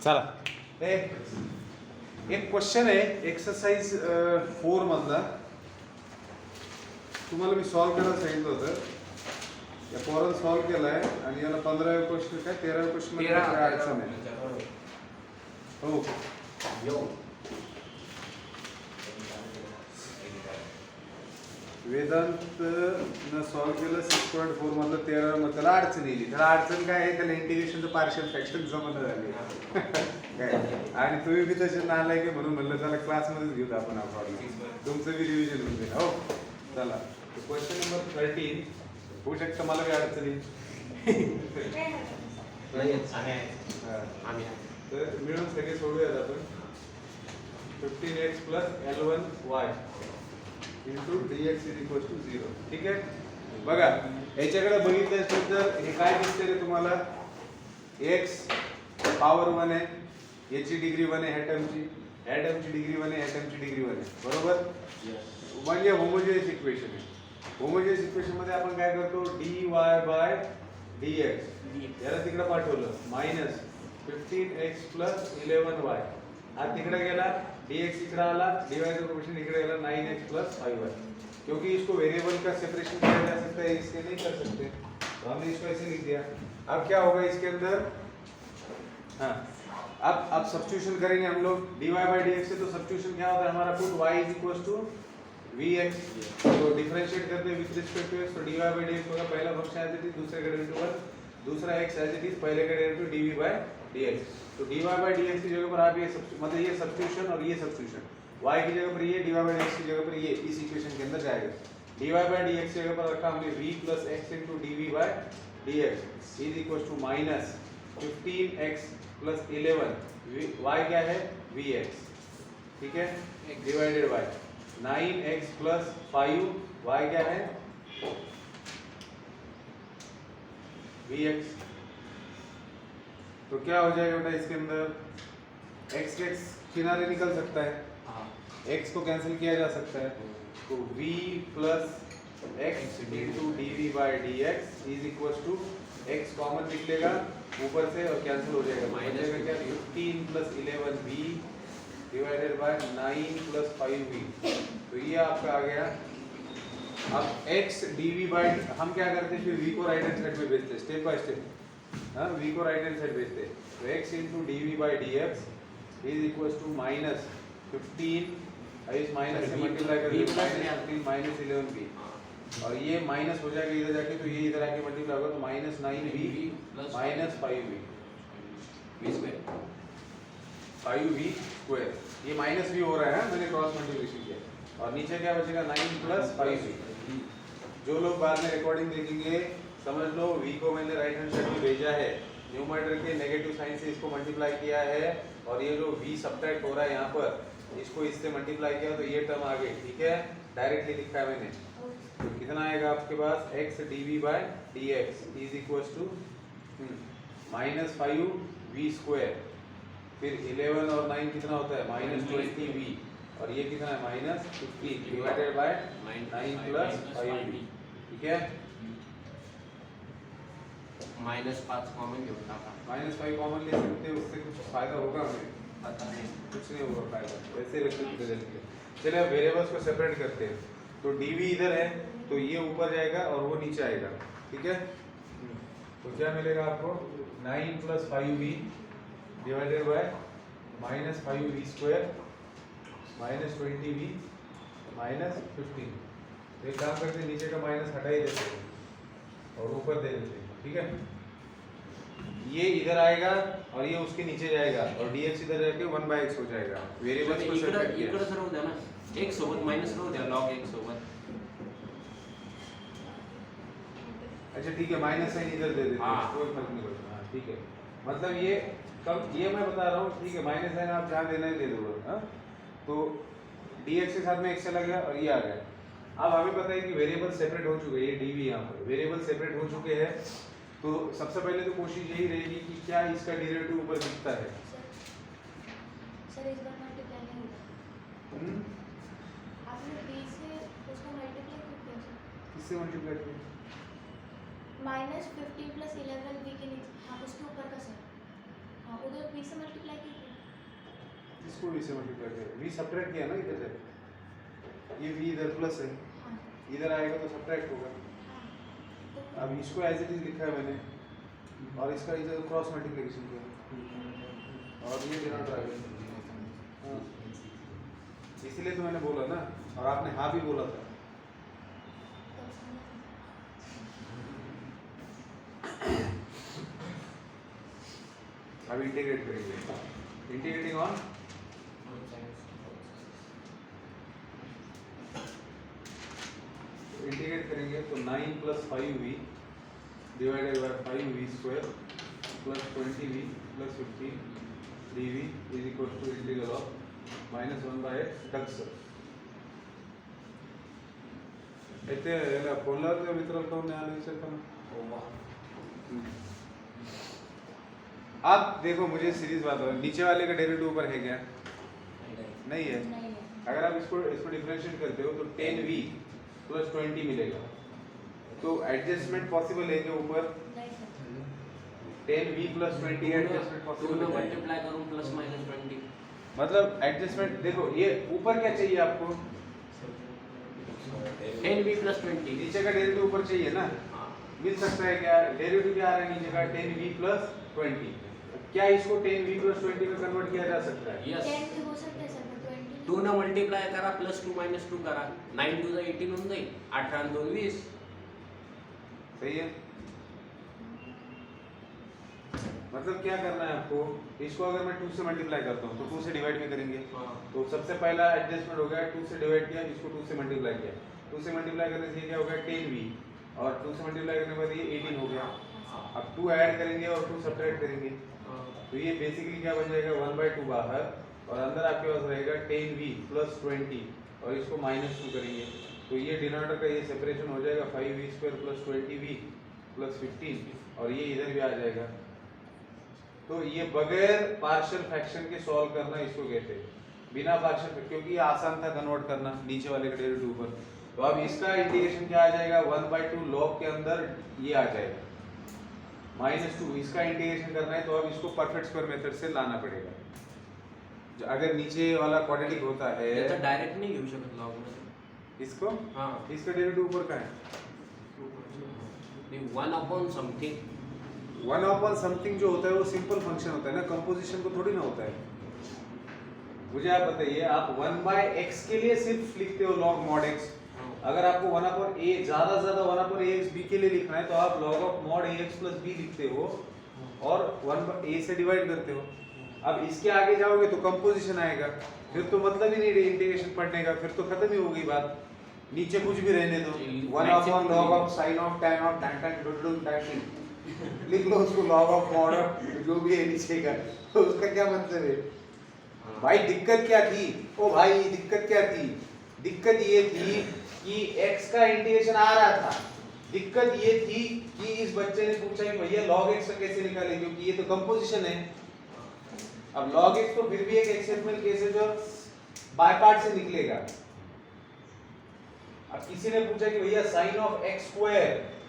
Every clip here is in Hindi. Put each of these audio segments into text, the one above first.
चला एक क्वेश्चन आहे एक्सरसाइज 4 मधला. तुम्हाला मी सॉल्व करायला सांगितलं होतं. या पोरानं सॉल्व केलाय आणि याला 15वे क्वेश्चन काय 13वे क्वेश्चन मध्ये काय अडचण आहे. हो वेदांत न सॉल्व केलं 6.4 मधलं 13 मग त्याला अडचण येईल. त्याला अडचण काय आहे, त्याला इंटिग्रेशनचं पार्शियल फ्रॅक्शन जमत झाली काय. आणि तुम्ही बी तसे नालाय की म्हणून म्हणलं त्याला क्लासमध्येच घेऊ आपण हा प्रॉब्लेम. तुमचं बी रिव्हिजन होऊन जाईल. हो चला क्वेश्चन नंबर 13 होऊ शकतं मला बी अडचण येईल. तर मिळून सगळे सोडूयात आपण. 15x + L1y into dx is equal to 0. ठीक आहे. बघा याच्याकडे बघितलं असेल तर हे काय दिसते रे तुम्हाला, x पॉवर 1 आहे, याची डिग्री 1 आहे, ह्या टर्मची डिग्री 1 आहे, ह्या टर्मची डिग्री 1 आहे. बरोबर. म्हणजे होमोजेनियस इक्वेशन आहे. होमोजेनियस इक्वेशन मध्ये आपण काय करतो, dy/dx याला तिकडे पाठवलं मायनस 15x + 11y हा तिकडे गेला, dx इकडे आला, dy का इक्वेशन इकडे गेला 9x + 5y. क्योंकि इसको वेरिएबल का सेपरेशन किया जा सकता है, इसके नहीं कर सकते तो हमने इसको ऐसे लिख दिया. अब क्या होगा इसके अंदर, हाँ अब सब्स्टिट्यूशन करेंगे हम लोग dy/dx से. तो सब्स्टिट्यूशन क्या होता है हमारा, पुट y = vx. तो डिफरेंशिएट करते हैं विद रिस्पेक्ट टू x. तो dy/dx होगा पहला फंक्शन एज इट इज, दूसरे का डेरिवेटिव 1, दूसरा x एज इट इज, पहले का डेरिवेटिव dv/dx. तो dy/dx की जगह पर आप ये मतलब ये सब्स्टिट्यूशन और ये सब्स्टिट्यूशन, y की जगह पर ये, dy/dx की जगह पर ये, इस इक्वेशन के अंदर जाएगा. dy/dx की जगह पर रखा हमने v + x * dv/dx is equal to minus 15x + 11, y क्या है vx. ठीक है, डिवाइडेड बाय 9x + 5, y क्या है vx. तो क्या हो जाएगा बेटा इसके अंदर, x किनारे निकल सकता है, x को कैंसिल किया जा सकता है. तो v + x * dv/dx is equal to x common निकलेगा ऊपर से और कैंसिल हो जाएगा. माइनस में क्या 15 + 11v डिवाइडेड बाय 9 + 5v. तो ये आपका आ गया. अब x dv/ हम क्या करते हैं, फिर v को राइट हैंड साइड में भेजते हैं स्टेप बाय स्टेप. हाँ v को राइट हैंड साइड भेजते हैं. तो x * dv/dx is equal to minus 15, इस माइनस से मल्टीप्लाई कर दिया माइनस 11v. और ये माइनस हो जाएगा इधर जाके, तो ये इधर आके मल्टीप्लाई होगा तो माइनस 9v माइनस 5v ये माइनस भी हो रहा है, मैंने क्रॉस मल्टीप्लिकेशन किया. और नीचे क्या बचेगा 9 + 5v. जो लोग बाद में रिकॉर्डिंग देखेंगे समझ लो v को मैंने राइट हैंड साइड में भेजा है, न्यूमरेटर के नेगेटिव साइन से इसको मल्टीप्लाई किया है, और ये जो v सब्ट्रैक्ट हो रहा है यहाँ पर इसको इससे मल्टीप्लाई किया तो ये टर्म आ गई. ठीक है, डायरेक्टली लिखा है मैंने. तो कितना आएगा आपके पास, x dv/dx is equal to minus 5v². फिर 11 और 9 कितना होता है, माइनस 20v. और ये कितना है, माइनस 15 डिवाइडेड बाय 9 + 5v. ठीक है, -5 कॉमन घेऊन टाका. -5 कॉमन ले सकते हैं, उससे कुछ फायदा होगा हमें, पता नहीं, कुछ नहीं होगा फायदा, वैसे रखते चलेंगे. चलिए अब वेरिएबल्स को सेपरेट करते हैं. तो dv इधर है तो ये ऊपर जाएगा और वो नीचे आएगा. ठीक है, तो क्या मिलेगा आपको, 9 + 5v divided bye -5v² minus 20v minus 15. तो एक काम करते हैं, नीचे का माइनस हटा ही देते हैं और ऊपर दे देते हैं. ठीक है, ये इधर आएगा और ये उसके नीचे जाएगा और dx इधर जाके 1/x हो जाएगा. वेरिएबल्स को सेपरेट किया. इकडे सर्व द्या ना, x सोबत माइनस राहू द्या, log x सोबत. अच्छा ठीक है, माइनस साइन इधर दे देते हैं, कोई फर्क नहीं पड़ता. हाँ ठीक है, मतलब ये कम, ये मैं बता रहा हूँ. ठीक है, माइनस साइन आप जहाँ देना है दे दो. हाँ, तो dx के साथ में x चला गया और ये आ गया. अब हमें पता है कि वेरिएबल सेपरेट हो चुके हैं, ये dv यहाँ पर वेरिएबल सेपरेट हो चुके हैं. तो सबसे पहले तो कोशिश यही रहेगी कि क्या इसका डेरिवेटिव ऊपर दिखता है. सर इस बार मल्टीप्लाई नहीं होगा. आपने b से उसको मल्टीप्लाई क्यों किया सर? किससे मल्टीप्लाई किया, -15 + 11v के नीचे, हाँ उसके ऊपर का सर. हाँ उधर v से मल्टीप्लाई कीजिए। इसको v से मल्टीप्लाई करें, v सब्ट्रैक्ट किया ना इधर से, ये v इधर प्लस है, हाँ इधर आएगा तो सब्ट्रैक्ट होगा। हाँ तो अब इसको एज इट इज लिखा है मैंने, और इसका इधर क्रॉस मल्टीप्लिकेशन किया, और ये डिनोमिनेटर आ गया। हाँ। इसीलिए तो मैंने बोला ना, और आपने हाँ भी बोला था। तब समझा। अब इंटीग्रेट करेंगे, इंटीग्रेटिंग ऑन इंटीग्रेट करेंगे तो 9 + 5v divided by 5v square plus 20v plus 15 dv is equal to integral of -1/x dx. అయితే ఇలా పోలార్ మిత్రుల కౌన్ एनालिसिस करना। अब देखो मुझे सीरीज बात हो, नीचे वाले का डेरिवेटिव ऊपर है क्या? नहीं है। नहीं है। अगर आप इसको डिफरेंशिएट करते हो तो 10v + 20 मिलेगा, तो एडजस्टमेंट पॉसिबल है क्या ऊपर? नहीं sir. 10v + 20 adjustment to possible में है? मल्टीप्लाई करूं +-20 मतलब एडजस्टमेंट देखो, ये ऊपर क्या चाहिए आपको? 10v + 20 नीचे का डेरिवेटिव ऊपर चाहिए ना, हाँ मिल सकता है क्या? डेरिवेटिव क्या आ रहा है नीचे का? 10v + 20। क्या इसको 10v + 20 में कन्वर्ट किया जा सकता है? यस 10 हो सकता है सर, पर 20 2 ने मल्टीप्लाय करा +2 - 2 करा 9 × 2 = 18 होऊन जाईल, 18 × 2 = 20। सही है। मतलब क्या करना है आपको, इसको अगर मैं 2 से मल्टीप्लाई करता हूँ तो 2 से डिवाइड में करेंगे, हाँ तो सबसे पहला एडजस्टमेंट हो गया 2 से डिवाइड किया, इसको 2 से मल्टीप्लाई किया, 2 से मल्टीप्लाई करने से ये क्या हो गया 10v, और 2 से मल्टीप्लाई करने के बाद ये 18 हो गया। अब 2 ऐड करेंगे और 2 सब्ट्रैक्ट करेंगे, तो ये बेसिकली क्या बन जाएगा 1/2 बाहर, और अंदर आपके पास रहेगा 10v + 20, और इसको -2 करेंगे तो ये डिनोमिनेटर का ये सेपरेशन हो जाएगा 5v² + 20v + 15, और ये इधर भी आ जाएगा। तो ये बगैर पार्शियल फ्रैक्शन के सॉल्व करना इसको कहते हैं, बिना पार्शियल, क्योंकि ये आसान था कन्वर्ट करना नीचे वाले के डेरिवेटिव ऊपर। तो अब इसका इंटीग्रेशन क्या आ जाएगा 1/2 log के अंदर ये आ जाएगा -2, इसका इंटीग्रेशन करना है तो अब इसको परफेक्ट स्क्वायर मेथड से लाना पड़ेगा। अगर नीचे वाला क्वाड्रेटिक होता है याचा डायरेक्ट नहीं घेऊ शकत लॉग मध्ये। इसको, हां इसका डेरिवेटिव ऊपर का है 1/something 1/something जो होता है वो सिंपल फंक्शन होता है ना, कंपोजिशन को थोड़ी ना होता है। मुझे आप बताइए, आप 1/x के लिए सिर्फ लिखते हो log mod x, अगर आपको 1/a ज्यादा 1/ax b के लिए लिखना है तो आप log (ax + b) लिखते हो और 1/a से डिवाइड करते हो। अब इसके आगे जाओगे तो कंपोजिशन आएगा, फिर तो मतलब ही नहीं इंटीग्रेशन पढ़ने का, फिर तो खत्म ही हो गई बात। नीचे कुछ भी रहने दो, 1/log sin tan tan लिख लो उसको, log mod जो भी है नीचे का, तो उसका क्या मतलब है? भाई दिक्कत क्या थी? ओ भाई दिक्कत क्या थी? दिक्कत ये थी कि x का इंटीग्रेशन आ रहा था, दिक्कत ये थी कि इस बच्चे ने पूछा कि भैया log x का कैसे निकालें, क्योंकि ये तो कंपोजिशन है। अब log x तो फिर भी एक एक्सेप्शनल केस है जो बाय पार्ट से निकलेगा। अब किसी ने पूछा कि भैया sin(x²)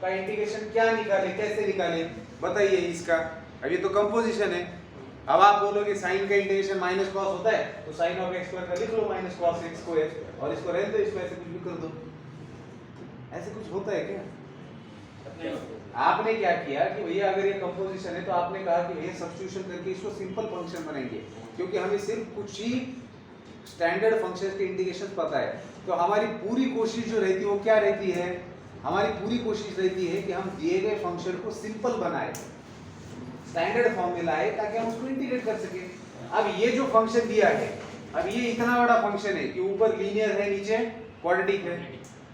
का इंटीग्रेशन क्या निकाले, कैसे निकाले, बताइए इसका। अब ये तो कंपोजिशन है, अब आप बोलोगे साइन का इंटीग्रेशन माइनस कॉस होता है, तो sin(x² का लिख लो -cos x², और इसको रहने दो, इसको ऐसे कुछ भी कर दो। ऐसे कुछ होता है क्या? आपने क्या किया कि भैया अगर ये कंपोजिशन है तो आपने कहा कि भैया सब्स्टिट्यूशन करके इसको सिंपल फंक्शन बनाएंगे, क्योंकि हमें सिर्फ कुछ ही स्टैंडर्ड फंक्शंस के इंटीग्रेशन पता है। तो हमारी पूरी कोशिश जो रहती है वो क्या रहती है? हमारी पूरी कोशिश रहती है कि हम दिए गए फंक्शन को सिंपल बनाए, स्टैंडर्ड फॉर्म में लाए, ताकि हम उसको इंटीग्रेट कर सके। अब ये जो फंक्शन दिया है, अब ये इतना बड़ा फंक्शन है कि ऊपर लीनियर है, नीचे क्वाड्रेटिक है,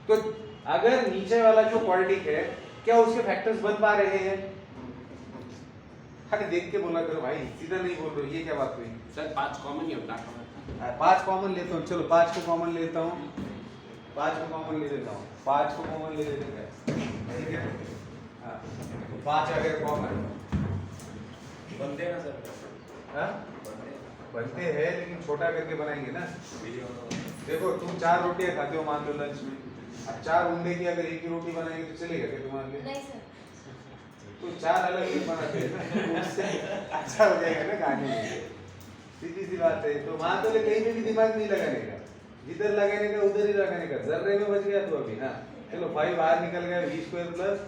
तो अगर नीचे वाला जो क्वाड्रेटिक है क्या उसके फैक्टर्स बन पा रहे हैं? अरे देख के बोला करो भाई, सीधा नहीं बोल रहे हो, ये क्या बात हुई? सर 5 कॉमन घेऊन टाका। 5 कॉमन लेता हूँ, चलो 5 को कॉमन लेता हूँ, 5 को कॉमन ले लेता हूँ, 5 को कॉमन ले लेते हैं, ठीक है। हाँ, 5 अगर कॉमन बनते हैं ना सर? हाँ बनते हैं, लेकिन छोटा करके बनाएंगे ना। देखो तुम 4 रोटियां खाते हो मान लो लंच में, अब 4 अंडे की अगर एक ही रोटी बनाएंगे तो चलेगा क्या तुम्हारे लिए? नहीं सर। तो 4 अलग ही बनाते हैं ना, तो उससे अच्छा हो जाएगा ना गाने में। सीधी सी बात है। तो वहां तो कहीं पे भी दिमाग नहीं लगाने का, जिधर लगाने का उधर ही लगाने का। जर्रे में बच गया तो अभी ना, चलो 5 बाहर निकल गया, v square plus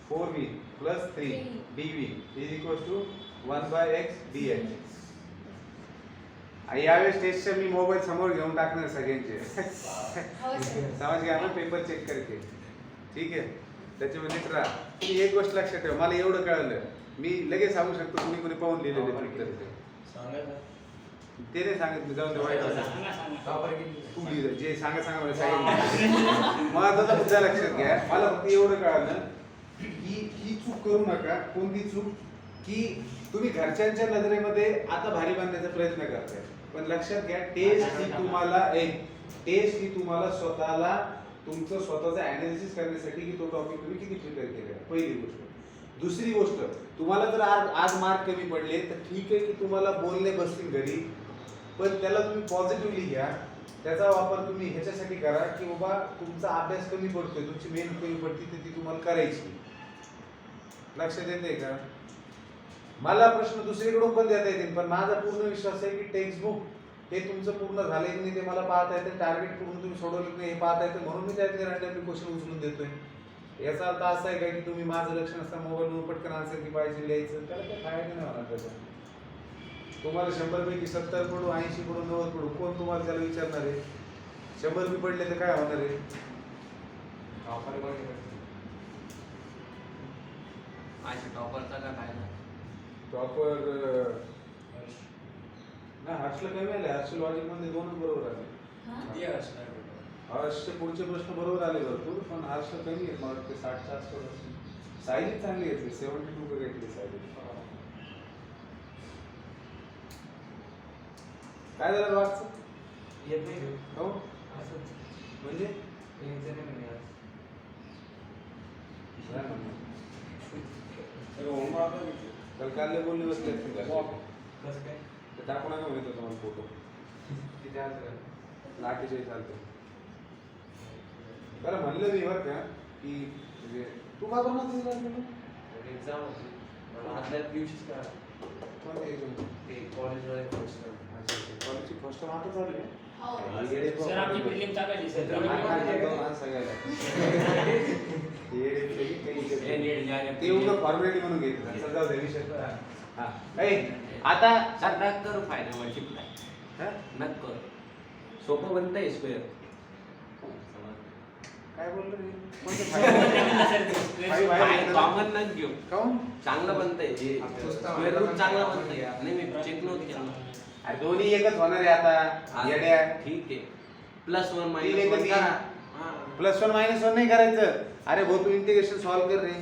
4v plus 3 dv is equal to 1/x dx। यावेळेस टेस्टचे मी मोबाईल समोर घेऊन टाकणार सगळ्यांचे हो सर. समज घ्या ना, पेपर चेक करके, ठीक आहे। त्याच्यामध्ये ट्रा तुम्ही एक गोष्ट लक्षात ठेवा, मला एवढं कळलं, मी लगेच सांगू शकतो कुणी कुणी पाहून लिहिलेले उत्तर ते सांगा ना. ते नाही सांगत मी, जाऊन दे वाईट वाटलं. का बरं गेली? तू लिहिलं जे सांगा मला सांगितलं महत्वाचा मुद्दा लक्षात घ्या। मला फक्त एवढं कळलं की ही चूक करू नका। कोणती चूक? की तुम्ही घरच्यांच्या नजरेमध्ये आता भारी बांधण्याचा प्रयत्न करताय, पण लक्षात घ्या टेस्ट ही तुम्हाला स्वतःला तुमचं स्वतःचं अनालिसिस करण्यासाठी की तो टॉपिक तुम्ही किती प्रिपेअर केलेला, पहिली गोष्ट। दुसरी गोष्ट, तुम्हाला जर आज मार्क कमी पडले तर ठीक आहे की तुम्हाला बोलणे बसतील घरी, पण त्याला तुम्ही पॉझिटिव्हली घ्या। त्याचा वापर तुम्ही ह्याच्यासाठी करा की बाबा तुमचा अभ्यास कमी पडतोय, तुमची मेहनत कमी पडते तर ती तुम्हाला करायची। लक्षात येते का? मला प्रश्न दुसरीकडून पण देता येतील, पण माझा पूर्ण विश्वास आहे की टेक्स्टबुक हे तुमचं पूर्ण झालंय की नाही ते मला पाहता येतं, टार्गेट पूर्ण तुम्ही सोडवलं नाही हे पाहता येतं, म्हणून मी त्यातले रँडमली क्वेश्चन उचलून देतोय। याचा अर्थ असा आहे का की तुम्ही माझं लक्ष नसता मोबाईलवरून पटकन आन्सर की पाहिजे लिहायचं, त्याला काही फायदा नाही होणार त्याचा। तुम्हाला 100 पैकी 70 पडू, 80 पडू, 90 पडू, कोण तुम्हाला त्याला विचारणार आहे? 100 बी पडले तर काय होणार आहे? ऑफर बघ. माझ्या टॉपरचा का फायदा? प्रॉपर ना हर्षला कमी आले, हर्ष लॉजिक मध्ये 2च बरोबर आले। हा? किती असणार? हर्षचे पुढचे प्रश्न बरोबर आले भरपूर, पण हर्षला कमी आहेत, मला वाटते 60 च्या आसपास असतील। सायली चांगली घेतली, 72 का घेतली सायली। काय झालं वाचचं? येत नाही. हो असंच. म्हणजे यायचं नाही म्हणे आज. काय म्हणणं? तर होमवर्क आपला किती? काल कालले बोलले बसले असतील का? कसं काय? ते टाकू नका म्हणतो तुम्हाला फोटो, किती आज? लाठीचे चालते। बरं म्हणलं मी बरं का की म्हणजे तू का बरं नव्हती दिला तुम्ही? एक्झाम होती. मला आदल्या दिवशीच करा. कोणते exam? ते कॉलेजमध्ये फर्स्ट टर्म. अच्छा, अच्छा. कॉलेजची फर्स्ट टर्म आता झाली आहे? हो. येडे सर आपली प्रिलिम टाकायची सर सगळ्याला येडे बिडे काही ते उगा फॉर्मॅलिटी म्हणून घेतलं, चल जाऊ दे विषय। हा ऐ आता सर नक करू फायदा मल्टिप्लाय, हा? नक कर, सोपं बनतंय स्क्वेअर। काय बोललो रे? कोणते फाईव्ह आहे? कॉमन नक घेऊ, काहून? चांगलं बनतंय स्क्वेअर रूट चांगलं बनतंय। नाही मी चेक नव्हतं केलं। अरे दोन्ही एकच होणार आहे आता येड्या। ठीक आहे, +1 तीन एक -1 तीन. करा। हा. +1 -1 नाही करायचं। अरे भाऊ तू इंटिग्रेशन सॉल्व्ह कर रे।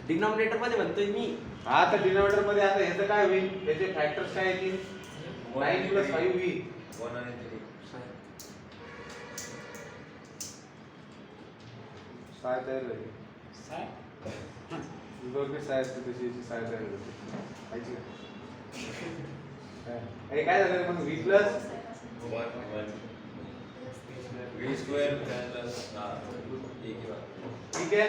डिनॉमिनेटर मध्ये म्हणतोय मी। हा तर डिनोमिनेटर मध्ये आता ह्याचं काय होईल? याचे फॅक्टर्स काय येतील? 9 + 5v 1 आणि 3. साय तयार झाली। विभाग साय असते तशी याची साय तयार होते। पाहिजे अरे काय झालं मग v plus 1 v square plus एक ही बात. ठीक आहे।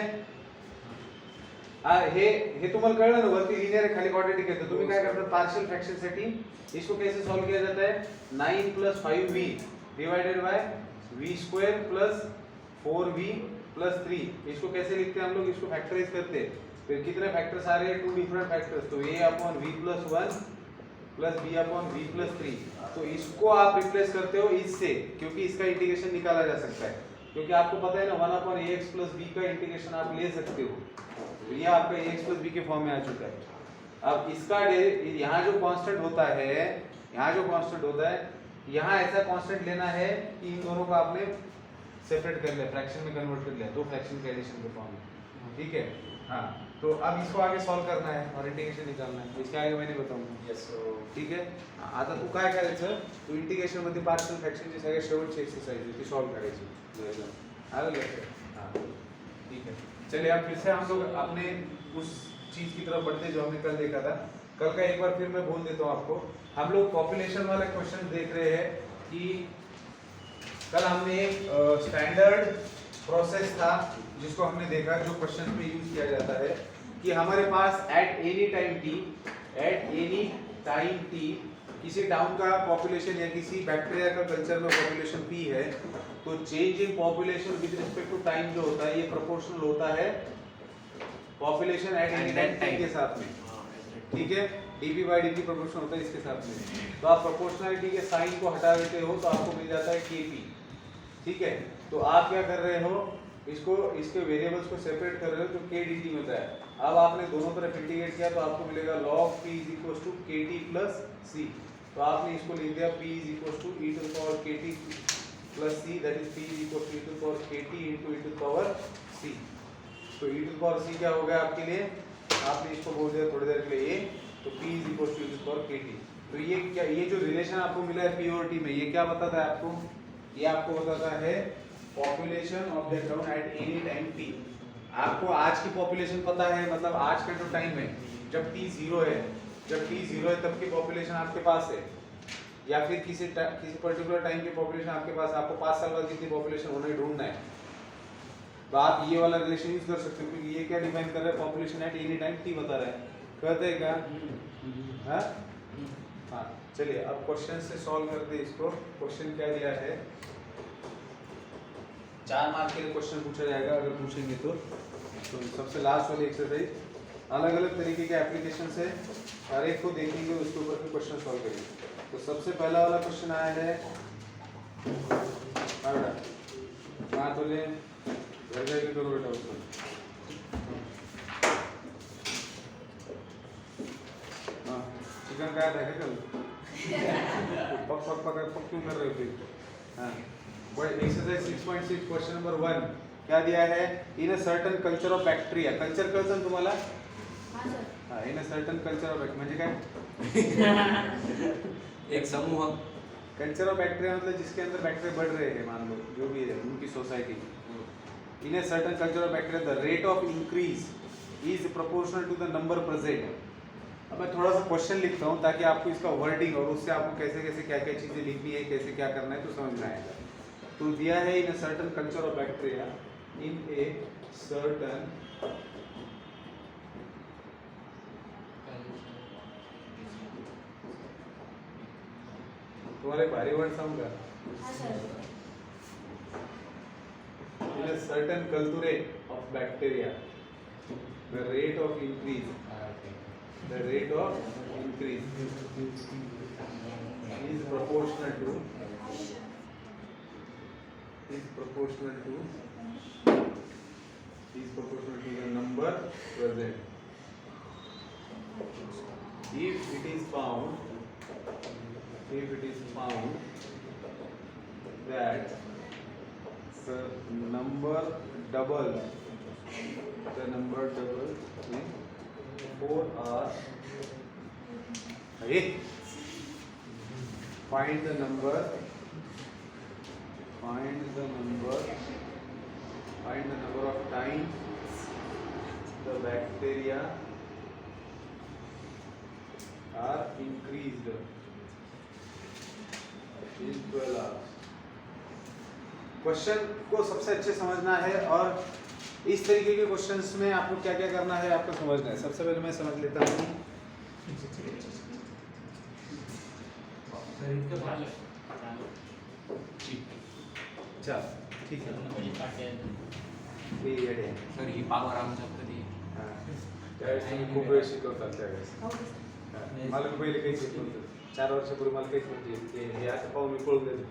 हे तुम्हाला कळलं ना, वरती लिनियर आहे खाली क्वाड्रेटिक आहे, तर तुम्ही काय करता पार्शियल फ्रैक्शन साठी इसको कैसे सॉल्व किया जाता है? 9 + 5v divided bye v² + 4v + 3। इसको कैसे लिखते हैं हम लोग? इसको फैक्टराइज करते हैं। फिर कितने फैक्टर्स आ रहे हैं? 2 डिफरेंट फैक्टर्स, तो a/v + 1 + b/v + 3। तो इसको आप रिप्लेस करते हो इससे, क्योंकि इसका इंटीग्रेशन निकाला जा सकता है, क्योंकि आपको पता है ना 1/ax + b का इंटीग्रेशन आप ले सकते हो। तो ये आपका ax + b के फॉर्म में आ चुका है। अब इसका यहाँ जो कांस्टेंट होता है, यहाँ ऐसा कांस्टेंट लेना है कि इन दोनों का आपने सेपरेट कर लिया, फ्रैक्शन में कन्वर्ट कर लिया, दो फ्रैक्शन के एडिशन के फॉर्म में। ठीक है, हाँ। तो अब इसको आगे सॉल्व करना है और इंटीग्रेशन निकालना है, इसके आगे मैंने बताऊंगा। Yes, so ठीक आहे। आता तू काय करायचं, तू इंटिग्रेशन मध्ये पार्शियल फ्रॅक्शनची सगळ्यात शेवटची एक्सरसाइज आहे ती सॉल्व करायची। आलं लक्षात? हाँ ठीक है। चलिए अब फिर से हम लोग अपने उस चीज की तरफ बढ़ते जो हमने कल देखा था। कल का एक बार फिर मैं बोल देता हूँ आपको। हम लोग पॉपुलेशन वाले क्वेश्चन देख रहे हैं कि कल हमने एक स्टैंडर्ड प्रोसेस था जिसको हमने देखा, जो क्वेश्चन में यूज किया जाता है कि हमारे पास एट एनी टाइम टी किसी टाउन का पॉपुलेशन या किसी बैक्टीरिया का कल्चर में पॉपुलेशन पी है, तो change in population with respect to time जो होता है ये प्रोपोर्शनल होता है पॉपुलेशन एट एनी टाइम के साथ में, ठीक है। dp/dt प्रोपोर्शनल होता है इसके साथ में। तो आप प्रोपोर्शनलिटी के साइन को हटा देते हो तो आपको मिल जाता है kp, ठीक है। तो आप क्या कर रहे हो, इसके वेरिएबल्स को सेपरेट कर रहे हो, तो k dt मिलता है। अब आपने दोनों तरफ इंटीग्रेट किया तो आपको मिलेगा log p kt plus c। तो आपने इसको लिख दिया p e to the power kt plus c, that is p e to the power kt into e to the power c। तो e to the power c क्या हो गया आपके लिए, आपने इसको बोल दिया थोड़ी देर के लिए a, तो p is equal to e to the power kt। तो ये क्या, ये जो रिलेशन आपको मिला है p और t में, ये क्या बताता है आपको, ये आपको बताता है population of the town eight any time t। आपको आज की पॉपुलेशन पता है, मतलब आज का जो टाइम है जब t 0 है, जब t 0 है तब की पॉपुलेशन आपके पास है, या फिर किसी पर्टिकुलर टाइम की पॉपुलेशन आपके पास, आपको 5 साल बाद कितनी पॉपुलेशन होना है ढूंढना है, तो आप ये वाला रिलेशन यूज कर सकते हो, क्योंकि ये क्या डिफाइन कर रहा है, population at any time t बता रहा है। कहते हैं क्या, हाँ चलिए अब क्वेश्चन से सॉल्व करते हैं इसको। क्वेश्चन क्या दिया है, 4 मार्क के लिए क्वेश्चन पूछा जाएगा अगर पूछेंगे तो सबसे लास्ट वाली एक्सरसाइज, अलग अलग तरीके के एप्लीकेशन से हर एक को देखेंगे, उसके ऊपर फिर क्वेश्चन सॉल्व करेंगे। तो सबसे पहला वाला क्वेश्चन आया है, तो ले घर जाके करो बेटा उसको। हाँ चिकन खाया था क्या कल, पक क्यों कर रहे हो फिर। हाँ एक्सरसाइज 6.6 क्वेश्चन नंबर 1 क्या दिया है, in a certain culture of bacteria, culture कळतं तुम्हाला, हाँ in a certain culture of bacteria म्हणजे काय, एक समूह, कल्चर ऑफ बैक्टीरिया मतलब जिसके अंदर बैक्टीरिया बढ़ रहे हैं, मान लो जो भी है उनकी society. In a certain culture of bacteria the rate of increase is proportional to the number present. अब मैं थोड़ा सा क्वेश्चन लिखता हूँ ताकि आपको इसका वर्डिंग और उससे आपको कैसे कैसे क्या क्या चीज़ें लिखनी है, कैसे क्या करना है तो समझ में आएगा। तो दिया है in a certain culture of bacteria, in a certain तुम्हारे भारी वर्ड सांगूंगा, in a certain culture of bacteria the rate of increase is proportional to the number present. If it is found that the number doubles in 4 hours, find the number of times the bacteria are increased in 12 hours। Question को सबसे अच्छे समझना है और इस तरीके के क्वेश्चंस में आपको क्या क्या करना है आपको समझना है। सबसे पहले मैं समझ लेता हूँ, अच्छा ठीक है, सर ही पावर आमच्या कधी त्यावेळेस तुम्ही खूप वेळ शिकवतात त्यावेळेस मला पहिले काही शिकवलं 4 वर्षापूर्वी मला काहीच नव्हते, हे असं पाहून मी पळून देतो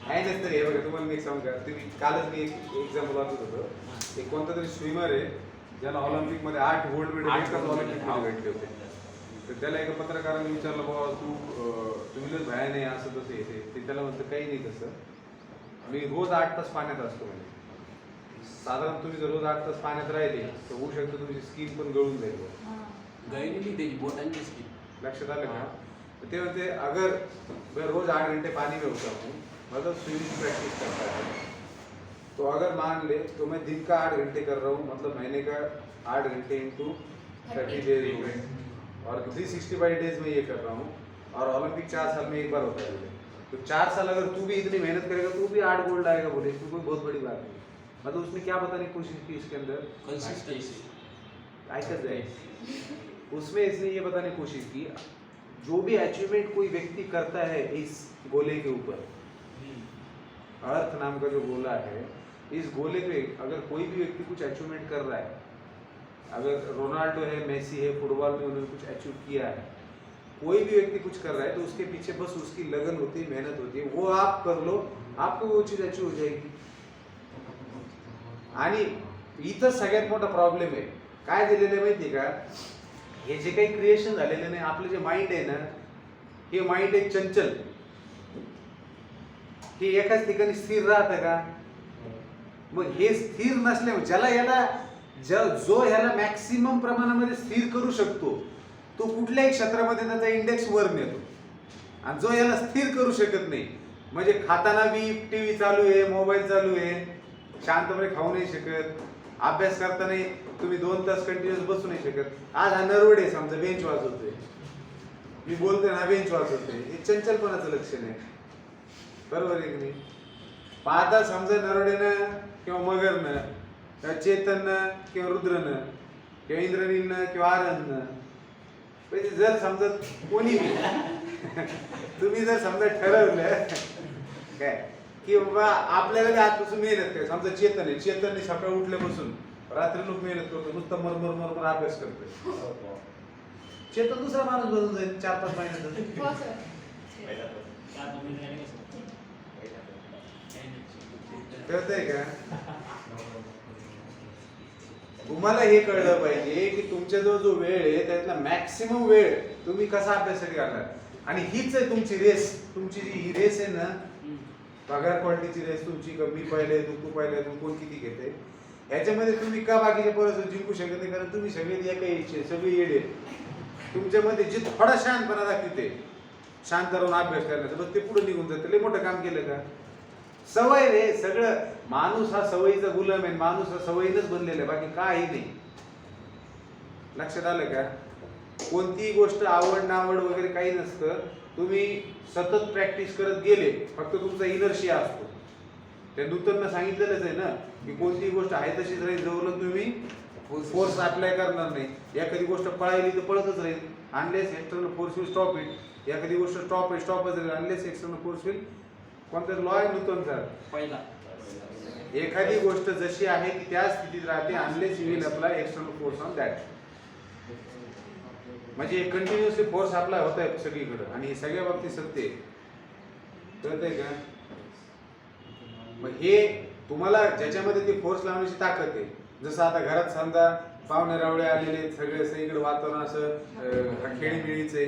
आहे नसतं। हे बघा तुम्हाला मी एक सांगू का, तुम्ही कालच मी एक एक्झाम्पल वाचत होतो, एक कोणता तरी स्विमर आहे ज्याला ऑलिम्पिकमध्ये 8 गोल्ड मेडल एकाच ऑलिम्पिकमध्ये भेटले होते। तर त्याला एका पत्रकाराने विचारलं बाबा तुम्ही लस बाहेर नाही असं तसं येते, ते त्याला म्हणतं काही नाही तसं, मी रोज 8 तास पाण्यात असतो, म्हणजे साधारण तुम्ही जर रोज 8 तास पाण्यात राहिले तर होऊ शकतं तुमची स्किन पण गळून जाईल, गळलेली त्याची बोटांची स्किन, लक्षात आलं का। ते म्हणते अगर मैं रोज 8 घंटे पानी में होता हूँ, मतलब स्विमिंग प्रैक्टिस करता है, तो अगर मान ले तो मैं दिन का 8 घंटे कर रहा हूँ, मतलब महीने का 8 घंटे इंटू 30 डेज में, और 365 डेज में ये कर रहा हूँ, और ओलंपिक 4 साल में एक बार होता है। तो 4 साल अगर तू भी इतनी मेहनत करेगा तू भी 8 गोल्ड आएगा, बोले इसमें कोई बहुत बड़ी बात नहीं। मतलब उसने क्या बताने की कोशिश की इसके अंदर? कंसिस्टेंसी। आइकस है उसमें इसने ये बताने की कोशिश की जो भी अचीवमेंट कोई व्यक्ति करता है इस गोले के ऊपर, अर्थ नाम का जो गोला है, इस गोले पे अगर कोई भी व्यक्ति कुछ अचीवमेंट कर रहा है, अगर रोनाल्डो है, मेसी है, फुटबॉल में उन्होंने कुछ अचीव किया है, कोई भी व्यक्ति कुछ कर रहा है तो उसके पीछे बस उसकी लगन होती है, मेहनत होती है, वो आप कर लो, आपको वो चीज अचीव हो जाएगी. आणि इथं सगळ्यात मोठा प्रॉब्लेम आहे काय दिलेलं आहे माहिती आहे का? हे जे काही क्रिएशन झालेलं नाही, आपलं जे माइंड आहे ना, हे माइंड एक चंचल, हे एकाच ठिकाणी स्थिर राहतं का? मग हे स्थिर नसल्यामुळे ज्याला याला जो ह्याला मॅक्सिमम प्रमाणामध्ये स्थिर करू शकतो तो कुठल्याही क्षेत्रामध्ये त्याचा इंडेक्स वर नेतो, आणि जो याला स्थिर करू शकत नाही, म्हणजे खाताना बी टीव्ही चालू आहे, मोबाईल चालू आहे, शांतपणे खाऊ नाही शकत, अभ्यास करताना तुम्ही 2 तास कंटिन्युअस बसू नाही शकत. आज हा नरवडे समजा बेंच वाजवतोय, मी बोलतोय ना बेंच वाजवतोय, हे चंचलपणाचं लक्षण आहे, बरोबर आहे की नाही? पाहता समजा नरवडेनं किंवा मगरनं किंवा चेतननं किंवा रुद्रनं किंवा इंद्रनीलनं किंवा आरननं, म्हणजे जर समजा कोणी तुम्ही जर समजा ठरवलं काय की बाबा आपल्याला आजपासून मेहनत काय, समजा चेतनने सकाळी उठल्यापासून रात्री लोक मेहनत करतो, नुसतं मरमर मरमर अभ्यास करतोय, चेतन दुसरा माणूस बनून जाईल 4-5 महिन्यात. हो सर. कळतंय का? तुम्हाला हे कळलं पाहिजे की तुमच्याजवळ जो वेळ आहे त्यातला मॅक्सिमम वेळ तुम्ही कसा अभ्यासासाठी घालणार, आणि हीच आहे तुमची रेस. तुमची जी ही रेस आहे ना, पगार क्वालिटीची रेस तुमची, मी पाहिले तू पाहिले, तू कोण किती घेते, ह्याच्यामध्ये तुम्ही का बाकीच्या पोरांसोबत जिंकू शकत नाही? कारण तुम्ही सगळे एका यायचे, सगळे येडे. तुमच्यामध्ये जे थोडा शांतपणा दाखवते, शांत राहून अभ्यास करण्याचं, बस ते पुढे निघून जाते. लय मोठं काम केलं का? सवय रे, सगळं. माणूस हा सवयीचा गुलाम आहे, माणूस हा सवयीनच बनलेला आहे, बाकी काही नाही. लक्षात आलं का? कोणतीही गोष्ट आवड नावड वगैरे काही नसतं, तुम्ही सतत प्रॅक्टिस करत गेले, फक्त तुमचा इनर्शिया असतो. त्या नूतननं सांगितलेलंच आहे ना की कोणतीही गोष्ट आहे तशीच राहील जोवर तुम्ही फोर्स अप्लाय करणार नाही. एखादी गोष्ट पळायली तर पळतच राहील, unless external force will stop it. एखादी गोष्ट स्टॉपच राहील अनलेस एक्सटर्नल फोर्स विल. कोणता लॉ आहे नूतनचा? पहिला. एखादी गोष्ट जशी आहे ती त्या स्थितीत राहते unless you will apply external force on that. म्हणजे कंटिन्युअसली फोर्स अप्लाय होत आहे सगळीकडे, आणि हे सगळ्या बाबतीत सत्य आहे. कळतंय का? मग हे तुम्हाला ज्याच्यामध्ये ती फोर्स लावण्याची ताकद आहे, जसं आता घरात समजा पाहुणे रावळे आलेले, सगळे सगळीकडे वातावरण असं खेळीमेळीच आहे,